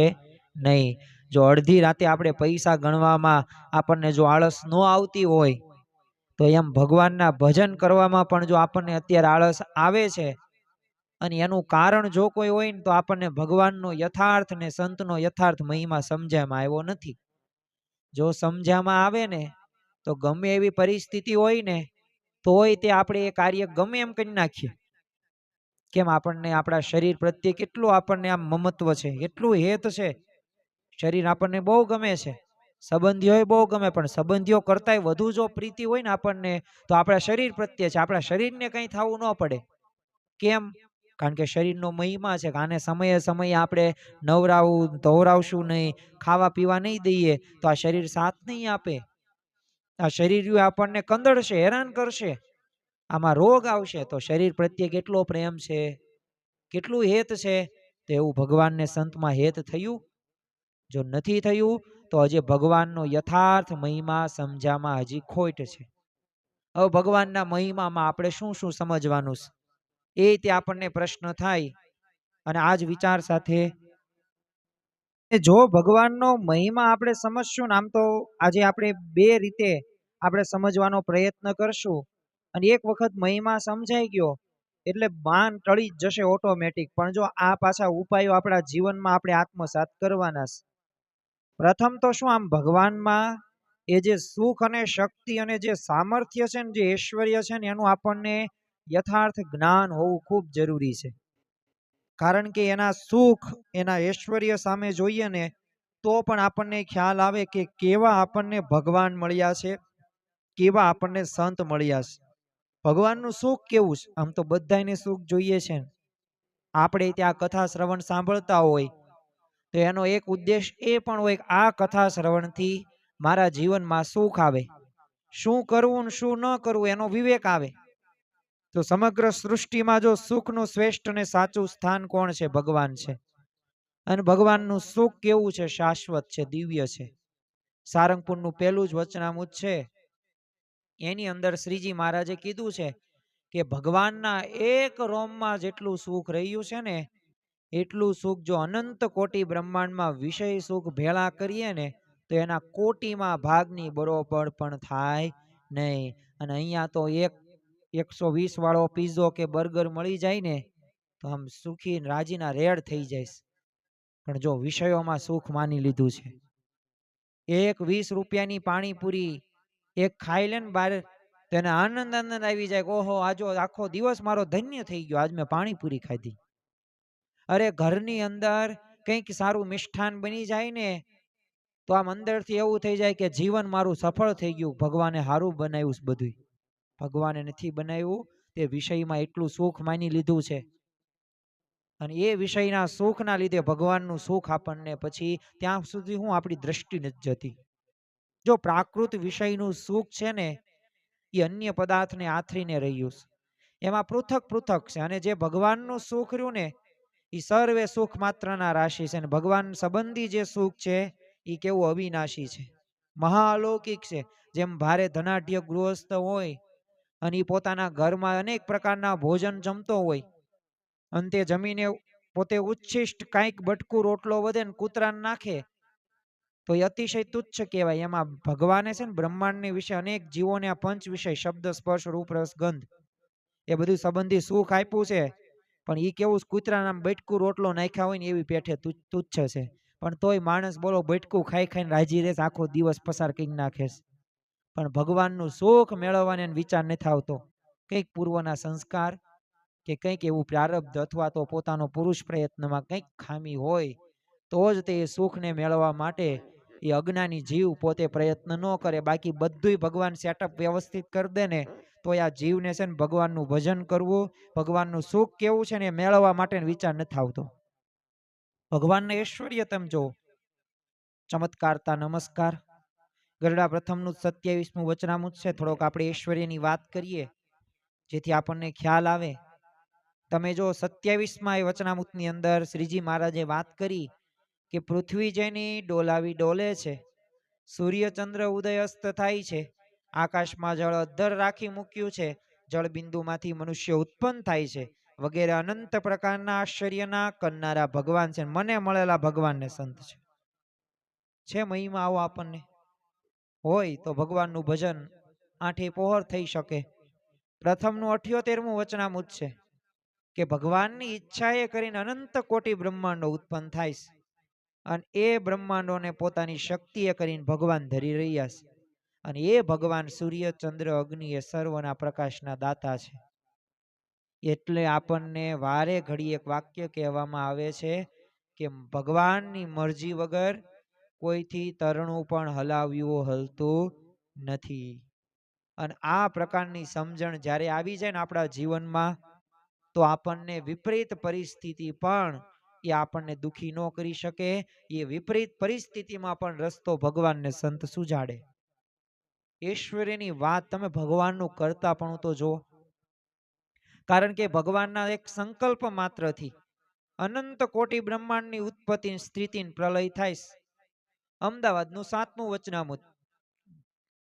નહીં. જો અડધી રાતે આપણે પૈસા ગણવામાં આપણને જો આળસ ન આવતી હોય તો એમ ભગવાનના ભજન કરવામાં પણ જો આપણને અત્યારે આળસ આવે છે અને એનું કારણ જો કોઈ હોય ને તો આપણને ભગવાનનો યથાર્થ ને સંતનો યથાર્થ મહિમા સમજવામાં આવ્યો નથી. જો સમજવામાં આવે ને તો ગમે એવી પરિસ્થિતિ હોય ને તોય તે આપણે એ કાર્ય ગમે એમ કરી નાખીએ. કેમ આપણને આપણા શરીર પ્રત્યે કેટલું આપણને આમ મમત્વ છે, કેટલું હેત છે. શરીર આપણને બહુ ગમે છે, સંબંધીઓ બહુ ગમે, પણ સંબંધીઓ કરતાંય વધુ જો પ્રીતિ હોય ને આપણને તો આપણા શરીર પ્રત્યે છે. આપણા શરીરને કંઈ થવું ન પડે. કેમ? કારણ કે શરીરનો મહિમા છે કે આને સમયે સમયે આપણે નવરાવું ધોવરાવશું નહીં, ખાવા પીવા નહીં દઈએ તો આ શરીર સાથ નહીં આપે. આ શરીર આપણને કંદડશે, હેરાન કરશે, આમાં રોગ આવશે. તો શરીર પ્રત્યે કેટલો પ્રેમ છે, કેટલું હેત છે. તો એવું ભગવાનને સંતમાં હેત થયું? જો નથી થયું તો હજી ભગવાનનો યથાર્થ મહિમા સમજામાં હજી ખોટ છે. હવે ભગવાનના મહિમામાં આપણે શું શું સમજવાનું છે એ તે આપણને પ્રશ્ન થાય. અને આ જ વિચાર સાથે જો ભગવાનનો મહિમા આપણે સમજશું ને, આમ તો આજે આપણે બે રીતે આપણે સમજવાનો પ્રયત્ન કરશું. અને એક વખત મહિમા સમજાઈ ગયો એટલે માન ટળી જ જશે ઓટોમેટિક. પણ જો આ પાછા ઉપાયો આપણા જીવનમાં આપણે આત્મસાત કરવાના છે. પ્રથમ તો શું, આમ ભગવાનમાં એ જે સુખ અને શક્તિ અને જે સામર્થ્ય છે ને, જે ઐશ્વર્ય છે ને, એનું આપણને યથાર્થ જ્ઞાન હોવું ખૂબ જરૂરી છે. કારણ કે એના સુખ, એના ઐશ્વર્ય સામે જોઈએ ને તો પણ આપણને ખ્યાલ આવે કે કેવા આપણને ભગવાન મળ્યા છે કેવા આપણને સંત મળ્યા છે. ભગવાનનું સુખ કેવું છે? આમ તો બધાને સુખ જોઈએ છે ને. આપણે ત્યાં કથા શ્રવણ સાંભળતા હોય તો એનો એક ઉદ્દેશ એ પણ હોય કે આ કથા શ્રવણથી મારા જીવનમાં સુખ આવે. શું કરવું ને શું ન કરવું એનો વિવેક આવે. તો સમગ્ર સૃષ્ટિમાં જો સુખનું શ્રેષ્ઠ અને સાચું સ્થાન કોણ છે? ભગવાન છે. અને ભગવાનનું સુખ કેવું છે? શાશ્વત છે, દિવ્ય છે. સારંગપુરનું પહેલું જ વચનામૃત છે, એની અંદર શ્રીજી મહારાજે કીધું છે કે ભગવાનના એક રોમમાં જેટલું સુખ રહ્યું છે ને, એટલું સુખ જો અનંત કોટી બ્રહ્માંડમાં વિષય સુખ ભેળા કરીએ ને તો એના કોટીમાં ભાગની બરોબર પણ થાય નહીં. અને અહીંયા તો 120 વાળો પીઝો કે બર્ગર મળી જાય ને તો આમ સુખી રાજીના રેડ થઈ જાય. પણ જો વિષયોમાં સુખ માની લીધું છે, 20 રૂપિયાની પાણીપુરી એક ખાઈ લે ને બાર તો એને આનંદ આવી જાય કે ઓહો આજો આખો દિવસ મારો ધન્ય થઈ ગયો, આજ મેં પાણીપુરી ખાધી. અરે ઘરની અંદર કંઈક સારું મિષ્ઠાન બની જાય ને તો આમ અંદરથી એવું થઈ જાય કે જીવન મારું સફળ થઈ ગયું, ભગવાને સારું બનાવ્યું છે બધું. ભગવાને નથી બનાવ્યું, તે વિષયમાં એટલું સુખ માની લીધું છે. અને એ વિષયના સુખના લીધે ભગવાનનું સુખ આપણને પછી ત્યાં સુધી હું આપણી દ્રષ્ટિ નથી જતી. જો પ્રાકૃત વિષયનું સુખ છે ને એ અન્ય પદાર્થને આથરીને રહ્યું છે, એમાં પૃથક પૃથક છે. અને જે ભગવાનનું સુખ રહ્યું ને એ સર્વે સુખ માત્રના રાશિ છે. અને ભગવાન સંબંધી જે સુખ છે એ કેવું અવિનાશી છે, મહાઅલૌકિક છે. જેમ ભારે ધનાઢ્ય ગૃહસ્થ હોય અને એ પોતાના ઘરમાં અનેક પ્રકારના ભોજન જમતો હોય, અંતે જમીને પોતે ઉચ્છિષ્ટ કાંઈક બટકું રોટલો વધે ને કૂતરાને નાખે તો એ અતિશય તુચ્છ કહેવાય. એમાં ભગવાને છે ને બ્રહ્માંડની વિશે અનેક જીવોને આ પંચ વિષય શબ્દ સ્પર્શ રૂપ રસ ગંધ એ બધું સંબંધી સુખ આપ્યું છે. પણ એ કેવું કૂતરાના બટકું રોટલો નાખ્યા હોય ને એવી પેઠે તુચ્છ છે. પણ તોય માણસ બોલો બટકું ખાઈ ખાઈને રાજી રહે, આખો દિવસ પસાર કરી નાખે. પણ ભગવાનનું સુખ મેળવવાનો વિચાર નથી આવતો. કંઈક પૂર્વના સંસ્કાર કે કંઈક એવું પ્રારબ્ધ અથવા તો પોતાનો પુરુષ પ્રયત્નમાં કંઈક ખામી હોય તો જ તે સુખને મેળવવા માટે એ અજ્ઞાની જીવ પોતે પ્રયત્ન ન કરે. બાકી બધુંય ભગવાન સેટઅપ વ્યવસ્થિત કરી દે ને તો આ જીવને છે ને ભગવાનનું ભજન કરવું, ભગવાનનું સુખ કેવું છે ને એ મેળવવા માટે વિચાર નથી આવતો. ભગવાનના ઐશ્વર્ય તમે જો ચમત્કારતા નમસ્કાર. ગરડા પ્રથમનું 27મું વચનામૃત છે. થોડોક આપણે ઐશ્વર્યની વાત કરીએ જેથી આપણને ખ્યાલ આવે. તમે જો 27મા એ વચનામૃતની અંદર શ્રીજી મહારાજે વાત કરી કે પૃથ્વી જેની ડોલાવી ડોલે છે, સૂર્ય ચંદ્ર ઉદય અસ્ત થાય છે, આકાશમાં જળ અધ્ધર રાખી મૂક્યું છે, જળ બિંદુમાંથી મનુષ્ય ઉત્પન્ન થાય છે, વગેરે અનંત પ્રકારના આશ્ચર્યના કરનારા ભગવાન છે. મને મળેલા ભગવાનને સંત છે મહિમા આવો આપણને હોય તો ભગવાનનું ભજન આઠે પહોર થઈ શકે. પ્રથમનું 78મું વચનામૃત છે કે ભગવાનની ઈચ્છાએ કરીને અનંત કોટી બ્રહ્માંડો ઉત્પન્ન થાય છે અને એ બ્રહ્માંડોને પોતાની શક્તિએ કરીને ભગવાન ધરી રહ્યા છે. અને એ ભગવાન સૂર્ય ચંદ્ર અગ્નિ એ સર્વના પ્રકાશના દાતા છે. એટલે આપણને વારે ઘડી એક વાક્ય કહેવામાં આવે છે કે ભગવાનની મરજી વગર કોઈથી તરણું પણ હલાવ્યું હલતું નથી. અને આ પ્રકારની સમજણ જ્યારે આવી જાય ને આપણા જીવનમાં તો આપણને વિપરીત પરિસ્થિતિ પણ એ આપણને દુખી ન કરી શકે. એ વિપરીત પરિસ્થિતિમાં પણ રસ્તો ભગવાનને સંત સુજાડે. ઐશ્વર્યની વાત તમે ભગવાનનું કરતા પણ તો જો, કારણ કે ભગવાનના એક સંકલ્પ માત્રથી અનંત કોટી બ્રહ્માંડની ઉત્પત્તિ સ્થિતિ પ્રલય થાય. અમદાવાદનું 7મું વચનામૃત.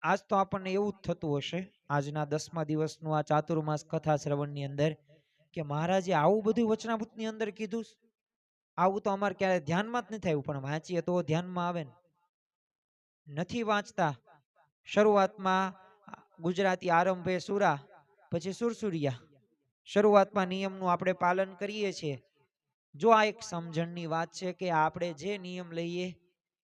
આજ તો આપણને એવું જ થતું હશે આજના 10મા દિવસનું આ ચાતુર્માસ કથા શ્રવણની અંદર કે મહારાજે આવું બધું વચનામૃતની અંદર કીધું. આવું તો અમારે ક્યારે ધ્યાનમાં જ નથી આવ્યું. પણ વાંચીએ તો ધ્યાનમાં આવે ને. નથી વાંચતા. શરૂઆતમાં ગુજરાતી આરંભે સુરા, પછી સુરસુરિયા. શરૂઆતમાં નિયમનું આપણે પાલન કરીએ છીએ. જો આ એક સમજણની વાત છે કે આપણે જે નિયમ લઈએ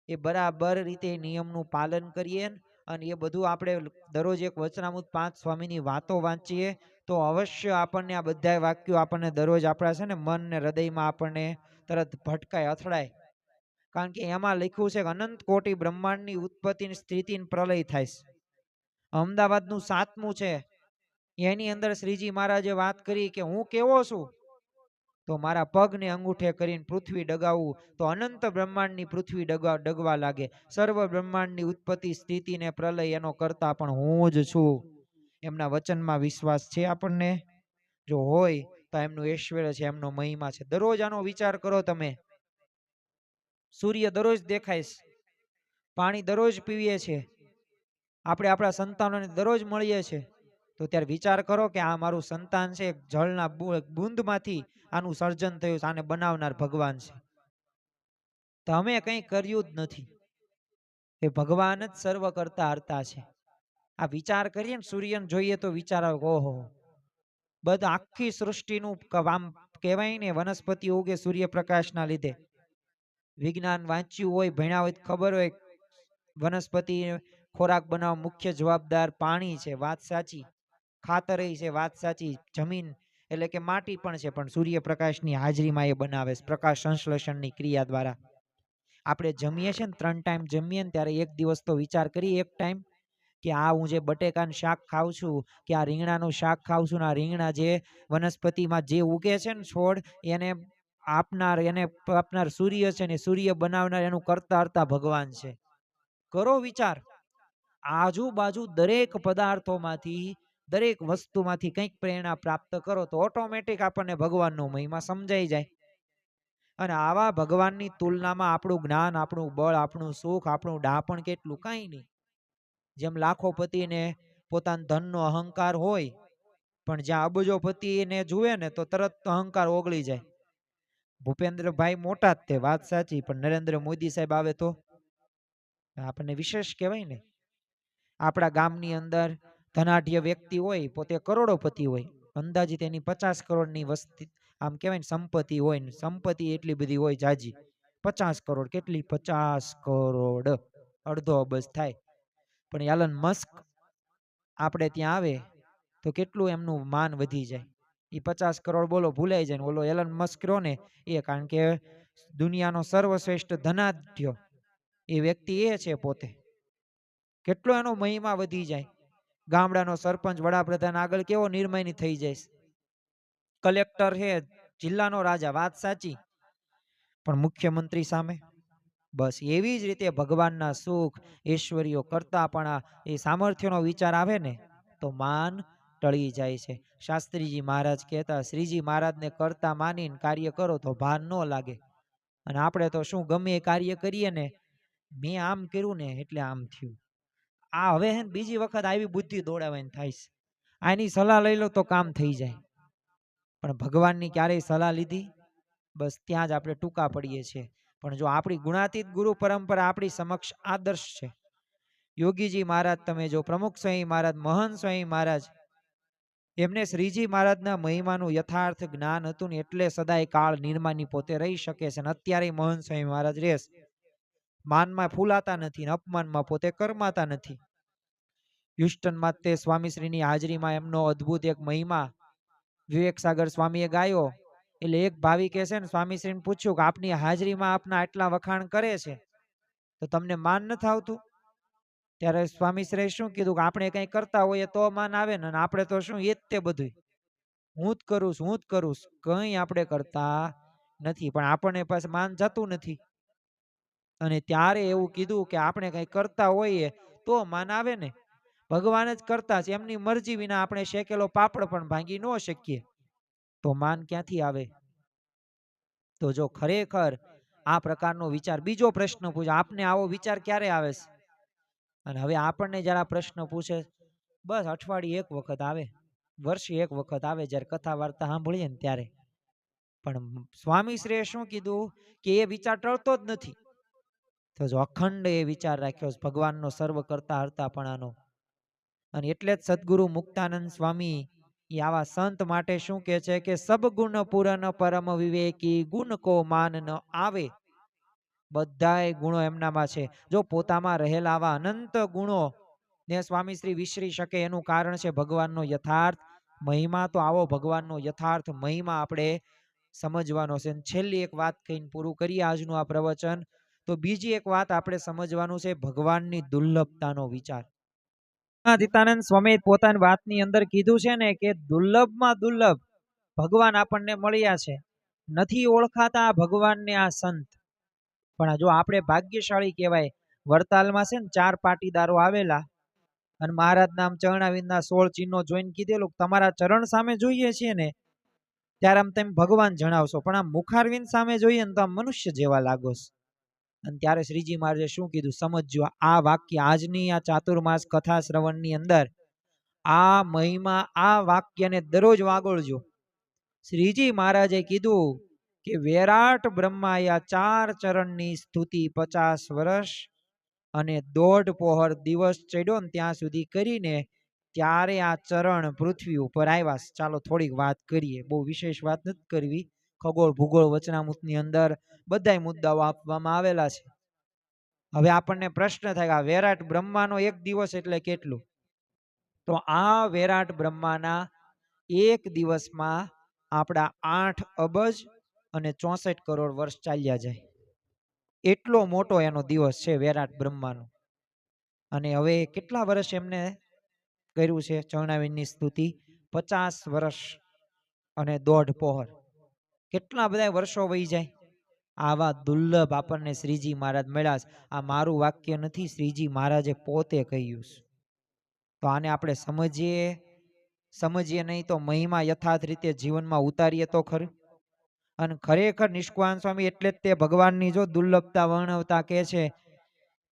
એ બરાબર રીતે નિયમનું પાલન કરીએ અને એ બધું આપણે દરરોજ એક વચનામૃત 5 સ્વામીની વાતો વાંચીએ તો અવશ્ય આપણને આ બધા વાક્યો આપણને દરરોજ આપણા છે ને મન ને હૃદયમાં આપણને તરત ભટકાય, અથડાય. કારણ કે એમાં લખ્યું છે કે અનંત કોટી બ્રહ્માંડની ઉત્પત્તિ સ્થિતિ પ્રલય થાય છે. અમદાવાદનું 7મું છે, એની અંદર શ્રીજી મહારાજે વાત કરી કે હું કેવો છું, તો મારા પગને અંગૂઠે કરીને પૃથ્વી ડગાવું તો અનંત બ્રહ્માંડની પૃથ્વી ડગવા લાગે. સર્વ બ્રહ્માંડની ઉત્પત્તિ સ્થિતિ ને પ્રલય એનો કરતા પણ હું જ છું. એમના વચનમાં વિશ્વાસ છે આપણને? જો હોય તો એમનું ઐશ્વર્ય છે, એમનો મહિમા છે. દરરોજ આનો વિચાર કરો તમે. સૂર્ય દરરોજ દેખાય છે, પાણી દરરોજ પીવીએ છે, આપણે આપણા સંતાનોને દરરોજ મળીએ છીએ, તો ત્યારે વિચાર કરો કે આ મારું સંતાન છે, જળના બૂંદમાંથી આનું સર્જન થયું છે, આને બનાવનાર ભગવાન છે. તો અમે કંઈ કર્યું જ નથી, એ ભગવાન જ સર્વ કરતા હરતા છે. આ વિચાર કરીએ ને, સૂર્યને જોઈએ તો વિચાર આવે, ઓહો, બધા આખી સૃષ્ટિનું આમ કહેવાય ને, વનસ્પતિ ઉગે સૂર્યપ્રકાશના લીધે. વિજ્ઞાન વાંચ્યું હોય, ભણ્યા હોય, ખબર હોય વનસ્પતિ ખોરાક બનાવવા મુખ્ય જવાબદાર પાણી છે, વાત સાચી. ખાતર છે, વાત સાચી. જમીન એટલે કે માટી પણ છે, પણ સૂર્યપ્રકાશની હાજરીમાં એ બનાવે છે, પ્રકાશ સંશ્લેષણની ક્રિયા દ્વારા. આપણે જમીએ છીએ ને, 3 ટાઈમ જમીએ ને, ત્યારે એક દિવસ તો વિચાર કરીએ, એક ટાઈમ કે આ હું જે બટેકાનું શાક ખાઉં છું, કે આ રીંગણાનું શાક ખાઉં છું, ને આ રીંગણા જે વનસ્પતિમાં જે ઉગે છે ને છોડ, એને આપનાર સૂર્ય છે, ને સૂર્ય બનાવનાર એનું કરતા હરતા ભગવાન છે. કરો વિચાર. આજુબાજુ દરેક પદાર્થોમાંથી, દરેક વસ્તુમાંથી કંઈક પ્રેરણા પ્રાપ્ત કરો તો ઓટોમેટિક આપણને ભગવાનનો મહિમા સમજાઈ જાય. અને આવા ભગવાનની તુલનામાં આપણું જ્ઞાન, આપણું બળ, આપણું સુખ, આપણું ડાપણ કેટલું? કાંઈ નહીં. જેમ લાખોપતિને પોતાના ધનનો અહંકાર હોય, પણ જ્યાં અબજોપતિને જુએ ને તો તરત અહંકાર ઓગળી જાય. ભૂપેન્દ્રભાઈ મોટા જ તે, વાત સાચી, પણ નરેન્દ્ર મોદી સાહેબ આવે તો આપણને વિશેષ કહેવાય ને. આપણા ગામની અંદર ધનાઢ્ય વ્યક્તિ હોય, પોતે કરોડોપતિ હોય, અંદાજિત એની 50 કરોડની વસ્તી, આમ કહેવાય ને સંપત્તિ હોય, ને સંપત્તિ એટલી બધી હોય જાજી, 50 કરોડ. કેટલી? 50 કરોડ, અડધો અબજ થાય. પણ એલન મસ્ક આપણે ત્યાં આવે તો કેટલું એમનું માન વધી જાય. એ 50 કરોડ બોલો ભૂલાઈ જાય, ઓલો એલન મસ્ક રહ્યો ને એ, કારણ કે દુનિયાનો સર્વશ્રેષ્ઠ ધનાઢ્ય એ વ્યક્તિ એ છે પોતે. કેટલો એનો મહિમા વધી જાય. ગામડાનો સરપંચ, વડાપ્રધાન આગળ કેવો નિર્માની થઈ જાય. કલેક્ટર છે, જિલ્લાનો રાજા, વાત સાચી, પણ મુખ્યમંત્રી સામે. બસ એવી જ રીતે ભગવાનના સુખ, ઐશ્વર્યો કરતા પણ એ સામર્થ્યનો વિચાર આવે ને તો માન ટળી જાય છે. શાસ્ત્રીજી મહારાજ કહેતા, શ્રીજી મહારાજને કરતા માનીને કાર્ય કરો તો ભાન ન લાગે. અને આપણે તો શું, ગમે એ કાર્ય કરીએ ને, મેં આમ કર્યું ને એટલે આમ થયું. આ હવે હે બીજી વખત આવી બુદ્ધિ દોડાવવાની થાય છે. આની સલાહ લઈ લો તો કામ થઈ જાય. પણ ભગવાનની ક્યારેય સલાહ લીધી? બસ ત્યાં જ આપણે ટૂંકા પડીએ છીએ. પણ જો આપણી ગુણાતીત ગુરુ પરંપરા આપણી સમક્ષ આદર્શ છે. યોગીજી મહારાજ તમે જો, પ્રમુખ સ્વામી મહારાજ, મહંત સ્વામી મહારાજ, એમને શ્રીજી મહારાજના મહિમાનું યથાર્થ જ્ઞાન હતું ને એટલે સદાય કાળ નિર્માની પોતે રહી શકે છે. અને અત્યારે મહંત સ્વામી મહારાજ રહેશે. માનમાં ફૂલાતા નથી ને અપમાનમાં પોતે કરમાતા નથી. હ્યુસ્ટનમાં તે સ્વામીશ્રીની હાજરીમાં એમનો અદ્ભુત એક મહિમા વિવેક સાગર સ્વામીએ ગાયો. એટલે એક ભાવિકે છે ને સ્વામીશ્રીને પૂછ્યું કે આપની હાજરીમાં આપના આટલા વખાણ કરે છે, તો તમને માન નથી આવતું? ત્યારે સ્વામીશ્રીએ શું કીધું કે આપણે કંઈ કરતા હોઈએ તો માન આવે ને, આપણે તો શું, એ જ તે બધું હું જ કરું છું, હું જ કરું છું, કંઈ આપણે કરતા નથી, પણ આપણને પાસે માન જતું નથી. અને ત્યારે એવું કીધું કે આપણે કંઈ કરતા હોઈએ તો માન આવે ને. ભગવાન જ કરતા છે, એમની મરજી વિના આપણે શેકેલો પાપડ પણ ભાંગી ન શકીએ, તો માન ક્યાંથી આવે? તો જો ખરેખર આ પ્રકારનો વિચાર, બીજો પ્રશ્ન પૂછો, આપને આવો વિચાર ક્યારે આવે છે? અને હવે આપણને જરા પ્રશ્ન પૂછે, બસ અઠવાડિયે એક વખત આવે, વર્ષે એક વખત આવે, જ્યારે કથા વાર્તા સાંભળીએ ને ત્યારે. પણ સ્વામીશ્રીએ શું કીધું કે એ વિચાર ટળતો જ નથી. તો જો અખંડ એ વિચાર રાખ્યો ભગવાનનો સર્વ કરતા હરતાપણાનો. અને એટલે જ સદગુરુ મુક્તાનંદ સ્વામી એ આવા સંત માટે શું કહે છે કે સબ ગુણ પૂરન પરમ વિવેકી, ગુણ કો માન ન આવે. બધાય ગુણો એમનામાં છે. જો પોતામાં રહેલા આવા અનંત ગુણો ને સ્વામીશ્રી વિસરી શકે, એનું કારણ છે ભગવાનનો યથાર્થ મહિમા. તો આવો ભગવાનનો યથાર્થ મહિમા આપણે સમજવાનો છે. છેલ્લી એક વાત કહીને પૂરું કરીએ આજનું આ પ્રવચન. તો બીજી એક વાત આપણે સમજવાનું છે, ભગવાનની દુર્લભતાનો વિચાર. અદિતાનંદ સ્વામી પોતાની વાતની અંદર કીધું છે ને કે દુર્લભમાં દુર્લભ ભગવાન આપણને મળ્યા છે, નથી ઓળખાતા ભગવાનને આ સંત. પણ જો આપણે ભાગ્યશાળી કહેવાય. વડતાલમાં છે ને 4 પાટીદારો આવેલા અને મહારાજ નામ ચરણાવિંદના 16 ચિહ્નો જોઈને કીધેલું તમારા ચરણ સામે જોઈએ છીએ ને ત્યારે આમ તમે ભગવાન જણાવશો, પણ આમ મુખારવિંદ સામે જોઈએ ને તો આમ મનુષ્ય જેવા લાગો. અને ત્યારે શ્રીજી મહારાજે શું કીધું સમજજો, આ વાક્ય આજની આ ચાતુર્માસ કથા શ્રવણની અંદર આ મહિમા આ વાક્યને દરરોજ વાગોળજો. શ્રીજી મહારાજે કીધું કે વિરાટ બ્રહ્માએ આ 4 ચરણની સ્તુતિ 50 વર્ષ અને 1.5 પહોર દિવસ ચડ્યો ને ત્યાં સુધી કરીને ત્યારે આ ચરણ પૃથ્વી ઉપર આવ્યા. ચાલો થોડીક વાત કરીએ, બહુ વિશેષ વાત નથી કરવી. ખગોળ ભૂગોળ વચનામૃતની અંદર બધાય મુદ્દાઓ આપવામાં આવેલા છે. હવે આપણને પ્રશ્ન થાય કે આ વિરાટ બ્રહ્માનો એક દિવસ એટલે કેટલું? તો આ વિરાટ બ્રહ્માના એક દિવસમાં આપણા 8 અબજ અને 64 કરોડ વર્ષ ચાલ્યા જાય. એટલો મોટો એનો દિવસ છે વિરાટ બ્રહ્માનો. અને હવે કેટલા વર્ષ એમને કર્યું છે ચરણાવિંદની સ્તુતિ? 50 વર્ષ અને 1.5 પહોર. કેટલા બધા વર્ષો વહી જાય. આવા દુર્લભ આપણને શ્રીજી મહારાજ મળ્યા. આ મારું વાક્ય નથી, શ્રીજી મહારાજે પોતે કહ્યું છે. તો આને આપણે સમજીએ નહીં તો મહિમા યથાર્થ રીતે જીવનમાં ઉતારીએ તો ખરું. અને ખરેખર નિષ્કુળાનંદ સ્વામી એટલે જ તે ભગવાનની જો દુર્લભતા વર્ણવતા કહે છે,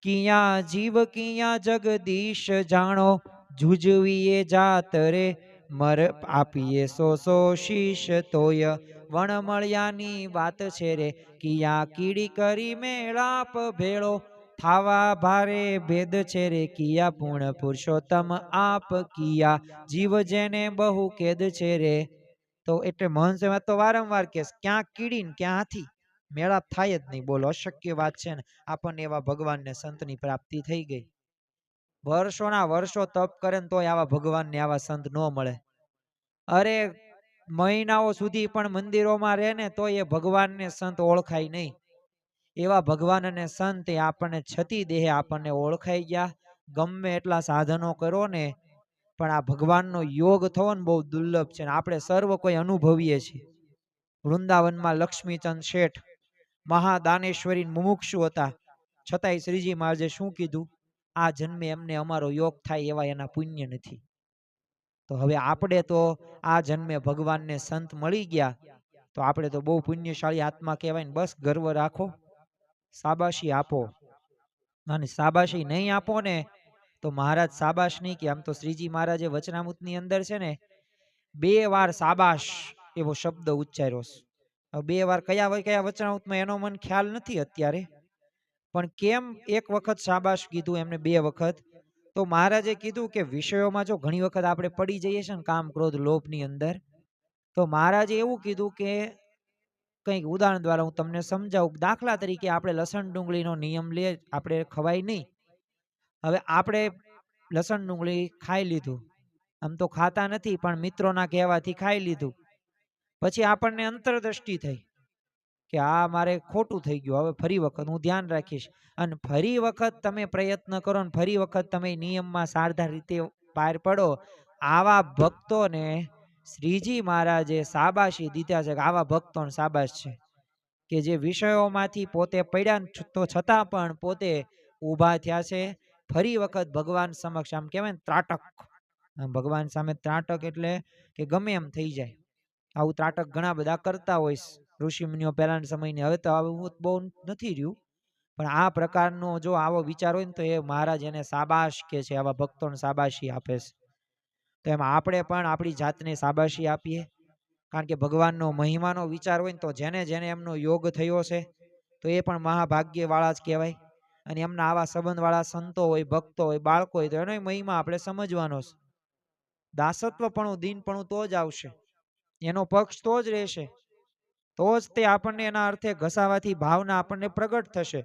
કિયા જીવ કિયા જગદીશ જાણો, જુજવીએ જાત રે મર આપીએ સો શીશ તોય વણ મળ્યાની વાત છે રે, કિયા કીડી કરી મેળાપ ભેળો થાવા ભારે ભેદ છે રે, કિયા પૂર્ણ પુરુષોત્તમ આપ કિયા જીવ જેને બહુ કેદ છે રે. તો એટલે મહંત તો વારંવાર કે ક્યાં કીડી ને ક્યાં હાથી, મેળાપ થાય જ નહીં. બોલો, અશક્ય વાત છે ને. આપણને એવા ભગવાનને સંતની પ્રાપ્તિ થઈ ગઈ. વર્ષોના વર્ષો તપ કરે ને તોય આવા ભગવાનને આવા સંત ન મળે. અરે મહિનાઓ સુધી પણ મંદિરોમાં રહે ને તો એ ભગવાનને સંત ઓળખાય નહીં. એવા ભગવાન અને સંત એ આપણને છતી દેહે આપણને ઓળખાઈ ગયા. ગમે એટલા સાધનો કરો ને પણ આ ભગવાનનો યોગ થવો ને બહુ દુર્લભ છે. આપણે સર્વ કોઈ અનુભવીએ છીએ. વૃંદાવનમાં લક્ષ્મીચંદ શેઠ મહાદાનેશ્વરી મુમુક્ષુ હતા, છતાંય શ્રીજી મહારાજે શું કીધું? આ જન્મે એમને અમારો યોગ થાય એવા એના પુણ્ય નથી. તો હવે આપણે તો આ જન્મે ભગવાનને સંત મળી ગયા તો આપણે તો બહુ પુણ્યશાળી આત્મા કહેવાય ને. બસ ગર્વ રાખો, શાબાશી આપો. અને શાબાશી નહીં આપો ને તો મહારાજ શાબાશ નહીં કે. આમ તો શ્રીજી મહારાજે વચનામૃતની અંદર છે ને 2 વાર શાબાશ એવો શબ્દ ઉચ્ચાર્યો છે. 2 વાર કયા વચનામૃતમાં એનો મને ખ્યાલ નથી અત્યારે, પણ કેમ એક વખત શાબાશ કીધું એમને 2 વખત? તો મહારાજે કીધું કે વિષયોમાં જો ઘણી વખત આપણે પડી જઈએ છીએ ને કામ ક્રોધ લોભની અંદર, તો મહારાજે એવું કીધું કે કંઈક ઉદાહરણ દ્વારા હું તમને સમજાવું. દાખલા તરીકે આપણે લસણ ડુંગળીનો નિયમ લે, આપણે ખવાય નહીં. હવે આપણે લસણ ડુંગળી ખાઈ લીધું, આમ તો ખાતા નથી પણ મિત્રોના કહેવાથી ખાઈ લીધું. પછી આપણને અંતરદ્રષ્ટિ થઈ કે આ મારે ખોટું થઈ ગયું, હવે ફરી વખત હું ધ્યાન રાખીશ. અને ફરી વખત તમે પ્રયત્ન કરો ને ફરી વખત તમે નિયમમાં સારધાર રીતે પાર પડો. આવા ભક્તોને શ્રીજી મહારાજે શાબાશી દીધા છે. આવા ભક્તોને શાબાશ છે કે જે વિષયોમાંથી પોતે પડ્યા તો છતાં પણ પોતે ઊભા થયા છે. ફરી વખત ભગવાન સમક્ષ, આમ કહેવાય ને ત્રાટક, ભગવાન સામે ત્રાટક એટલે કે ગમે એમ થઈ જાય. આવું ત્રાટક ઘણા બધા કરતા હોય ઋષિમુનિઓ પહેલાના સમયની. હવે તો આવું બહુ નથી રહ્યું, પણ આ પ્રકારનો જો આવો વિચાર હોય ને તો એ મહારાજ એને શાબાશ કે છે, આવા ભક્તોને શાબાશી આપે છે. તો એમાં આપણે પણ આપણી જાતને શાબાશી આપીએ. કારણ કે ભગવાનનો મહિમાનો વિચાર હોય ને તો જેને જેને એમનો યોગ થયો છે તો એ પણ મહાભાગ્યવાળા જ કહેવાય. અને એમના આવા સંબંધવાળા સંતો હોય, ભક્તો હોય, બાળકો હોય તો એનો મહિમા આપણે સમજવાનો છે. દાસત્વપણું દીનપણું તો જ આવશે, એનો પક્ષ તો જ રહેશે, તો જ તે આપણને એના અર્થે ઘસાવાથી ભાવના આપણને પ્રગટ થશે.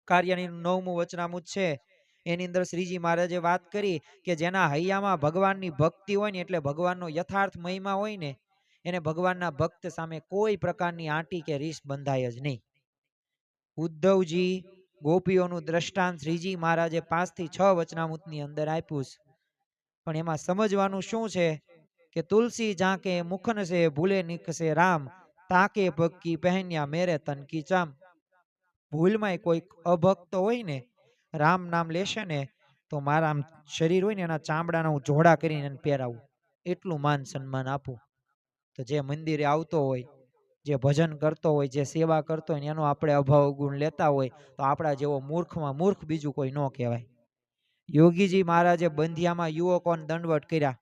કાર્યની 9મું વચનામૃત છે એની અંદર શ્રીજી મહારાજે વાત કરી કે જેના હૈયામાં ભગવાનની ભક્તિ હોય ને એટલે ભગવાનનો યથાર્થ મહિમા હોય ને એને ભગવાનના ભક્ત સામે કોઈ પ્રકારની આંટી કે રીસ બંધાય જ નહીં. ઉદ્ધવજી ગોપીઓનું દ્રષ્ટાંત શ્રીજી મહારાજે 5 થી 6 વચનામૃતની અંદર આપ્યું છે, પણ એમાં સમજવાનું શું છે કે તુલસી જાકે મુખન સે ભૂલે નિકસે રામ, તાકે ભક્તિ પહેન્યા મેરે તન કી ચામ. ભૂલમાં કોઈ અભક્ત હોય ને રામ નામ લેશે ને તો મારા શરીર હોય ને એના ચામડાના હું જોડા કરીને એને પહેરાવું, એટલું માન સન્માન આપું. તો જે મંદિરે આવતો હોય, જે ભજન કરતો હોય, જે સેવા કરતો હોય એનો આપણે અભાવ ગુણ લેતા હોય તો આપણા જેવો મૂર્ખમાં મૂર્ખ બીજું કોઈ ન કહેવાય. યોગીજી મહારાજે બંધિયામાં યુવકોને દંડવટ કર્યા,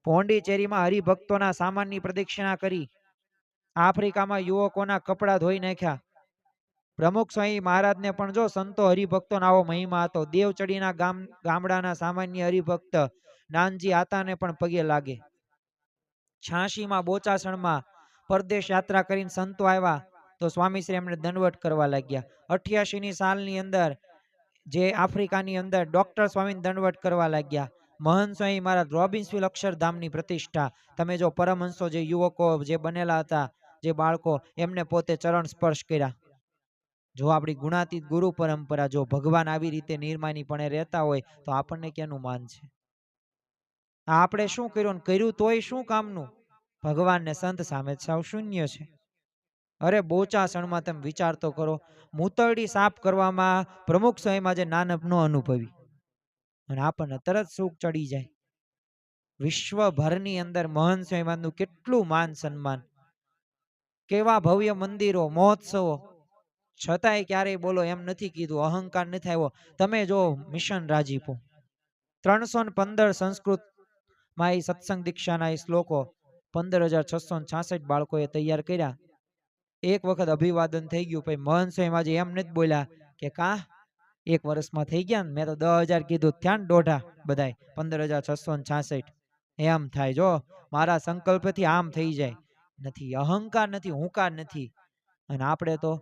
પોંડિચેરીમાં હરિભક્તોના સામાનની પ્રદક્ષિણા કરી, આફ્રિકામાં યુવકોના કપડા ધોઈ નાખ્યા. પ્રમુખ સ્વામી મહારાજને પણ જો સંતો હરિભક્તોનો આવો મહિમા હતો. દેવચડીના ગામડાના સામાન્ય હરિભક્ત નાનજી આતાને પણ પગે લાગે. 86માં બોચાસણમાં પરદેશ યાત્રા કરીને સંતો આવ્યા તો સ્વામીશ્રી એમને દંડવટ કરવા લાગ્યા. 88ની સાલની અંદર જે આફ્રિકાની અંદર ડોક્ટર સ્વામીને દંડવટ કરવા લાગ્યા. મહંત સ્વામી મહારાજ રોબિન્સવિલ અક્ષરધામની પ્રતિષ્ઠા. તમે જો પરમહંસો જે યુવકો જે બનેલા હતા, જે બાળકો, એમને પોતે ચરણ સ્પર્શ કર્યા. જો આપણી ગુણાતીત ગુરુ પરંપરા, જો ભગવાન આવી રીતે નિર્માનીપણે રહેતા હોય તો આપણને કેનું માન છે? આપણે શું કર્યું ને કર્યું તોય શું કામનું? ભગવાન ને સંત સામે સાવ શૂન્ય છે. અરે બોચાસણમાં તમે વિચાર તો કરો, મૂતરડી સાફ કરવામાં પ્રમુખ સ્વામીમાં જે નાનપ ન અનુભવી અને આપણને તરત સુખ ચડી જાય. વિશ્વભરની અંદર મહંત સ્વામીનું કેટલું માન સન્માન, કેવા ભવ્ય મંદિરો, મહોત્સવો, છતાંય ક્યારેય બોલો એમ નથી કીધું, અહંકાર નથી આવ્યો. તમે જો મિશન રાજીપો 315 સંસ્કૃતમાં એ સત્સંગ દીક્ષાના એ શ્લોકો 15,666 બાળકોએ તૈયાર કર્યા. એક વખત અભિવાદન થઈ ગયું, પછી મહંત સ્વામી એમ નથી બોલ્યા કે કા 1 વર્ષમાં થઈ ગયા ને, મેં તો 10,000 કીધું, થયા ને દોઢા બધાય 15,666. એમ થાય, જો મારા સંકલ્પથી આમ થઈ જાય. નથી અહંકાર, નથી હુંકાર નથી. અને આપણે તો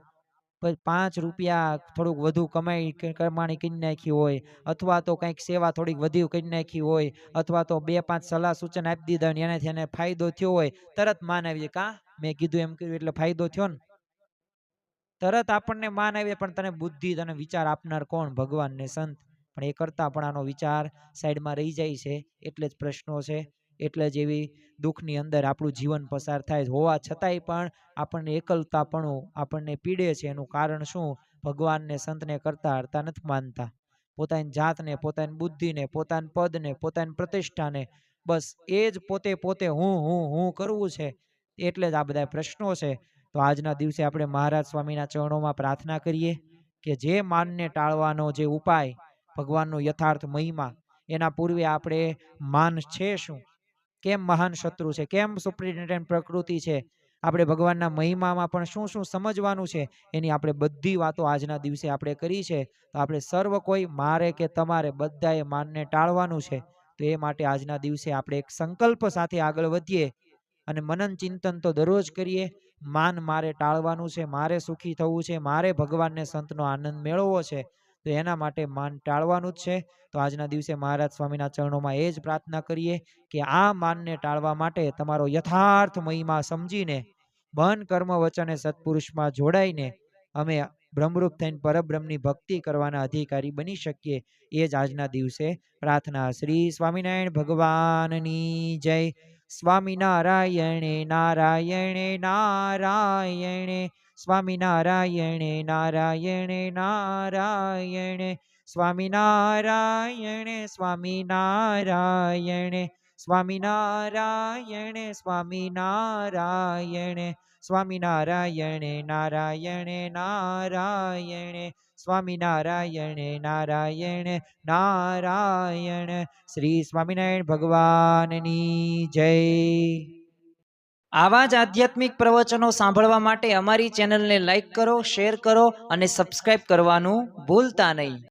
5 રૂપિયા થોડુંક વધુ કમાણી કરી નાખી હોય, અથવા તો કંઈક સેવા થોડીક વધુ કરી નાખી હોય, અથવા તો 2-5 સલાહ સૂચન આપી દીધા અને એનાથી એને ફાયદો થયો હોય, તરત માન આવી જાય. કા મેં કીધું એમ કર્યું એટલે ફાયદો થયો ને, તરત આપણને માન આવે. પણ તને બુદ્ધિ, તને વિચાર આપનાર કોણ? ભગવાન ને સંત. પણ એ કરતા પણ આનો વિચાર સાઈડમાં રહી જાય છે. એટલે જ પ્રશ્નો છે, એટલે જ એવી દુઃખની અંદર આપણું જીવન પસાર થાય હોવા છતાંય પણ આપણને એકલતાપણું આપણને પીડે છે. એનું કારણ શું? ભગવાનને સંતને કરતા હરતા નથી માનતા. પોતાની જાતને, પોતાની બુદ્ધિને, પોતાના પદને, પોતાની પ્રતિષ્ઠાને, બસ એ જ પોતે હું કરવું છે. એટલે જ આ બધા પ્રશ્નો છે. તો આજના દિવસે આપણે મહારાજ સ્વામીના ચરણોમાં પ્રાર્થના કરીએ કે જે માનને ટાળવાનો જે ઉપાય, ભગવાનનો યથાર્થ મહિમા, એના પૂર્વે આપણે માન છે શું, કેમ મહાન શત્રુ છે, કેમ સુપ્રિન્ટેન્ડન્ટ પ્રકૃતિ છે, આપણે ભગવાનના મહિમામાં પણ શું શું સમજવાનું છે, એની આપણે બધી વાતો આજના દિવસે આપણે કરી છે. તો આપણે સર્વ કોઈ, મારે કે તમારે, બધાએ માનને ટાળવાનું છે. તો એ માટે આજના દિવસે આપણે એક સંકલ્પ સાથે આગળ વધીએ અને મનન ચિંતન તો દરરોજ કરીએ. માન મારે ટાળવાનું છે, મારે સુખી થવું છે, મારે ભગવાનને સંતનો આનંદ મેળવવો છે. તો એના માટે માન ટાળવાનું જ છે. તો આજના દિવસે મહારાજ સ્વામીના ચરણોમાં એ જ પ્રાર્થના કરીએ કે આ માનને ટાળવા માટે તમારો યથાર્થ મહિમા સમજીને મન કર્મ વચન સત્પુરુષમાં જોડાઈને અમે બ્રહ્મરૂપ થઈને પરબ્રહ્મની ભક્તિ કરવાના અધિકારી બની શકીએ. એ જ આજના દિવસે પ્રાર્થના. શ્રી સ્વામિનારાયણ ભગવાનની જય. સ્વામિનારાયણે નારાયણે નારાયણે, સ્વામિનારાયણે નારાયણે નારાયણે, સ્વામિનારાયણે સ્વામિનારાયણે, સ્વામિનારાયણે સ્વામિનારાયણે, સ્વામિનારાયણે નારાયણે નારાયણે, સ્વામિનારાયણે નારાયણે નારાયણ. શ્રી સ્વામિનારાયણ ભગવાનની જય. આવા જ આધ્યાત્મિક પ્રવચનો સાંભળવા માટે અમારી ચેનલને લાઈક કરો, શેર કરો અને સબસ્ક્રાઇબ કરવાનું ભૂલતા નહીં.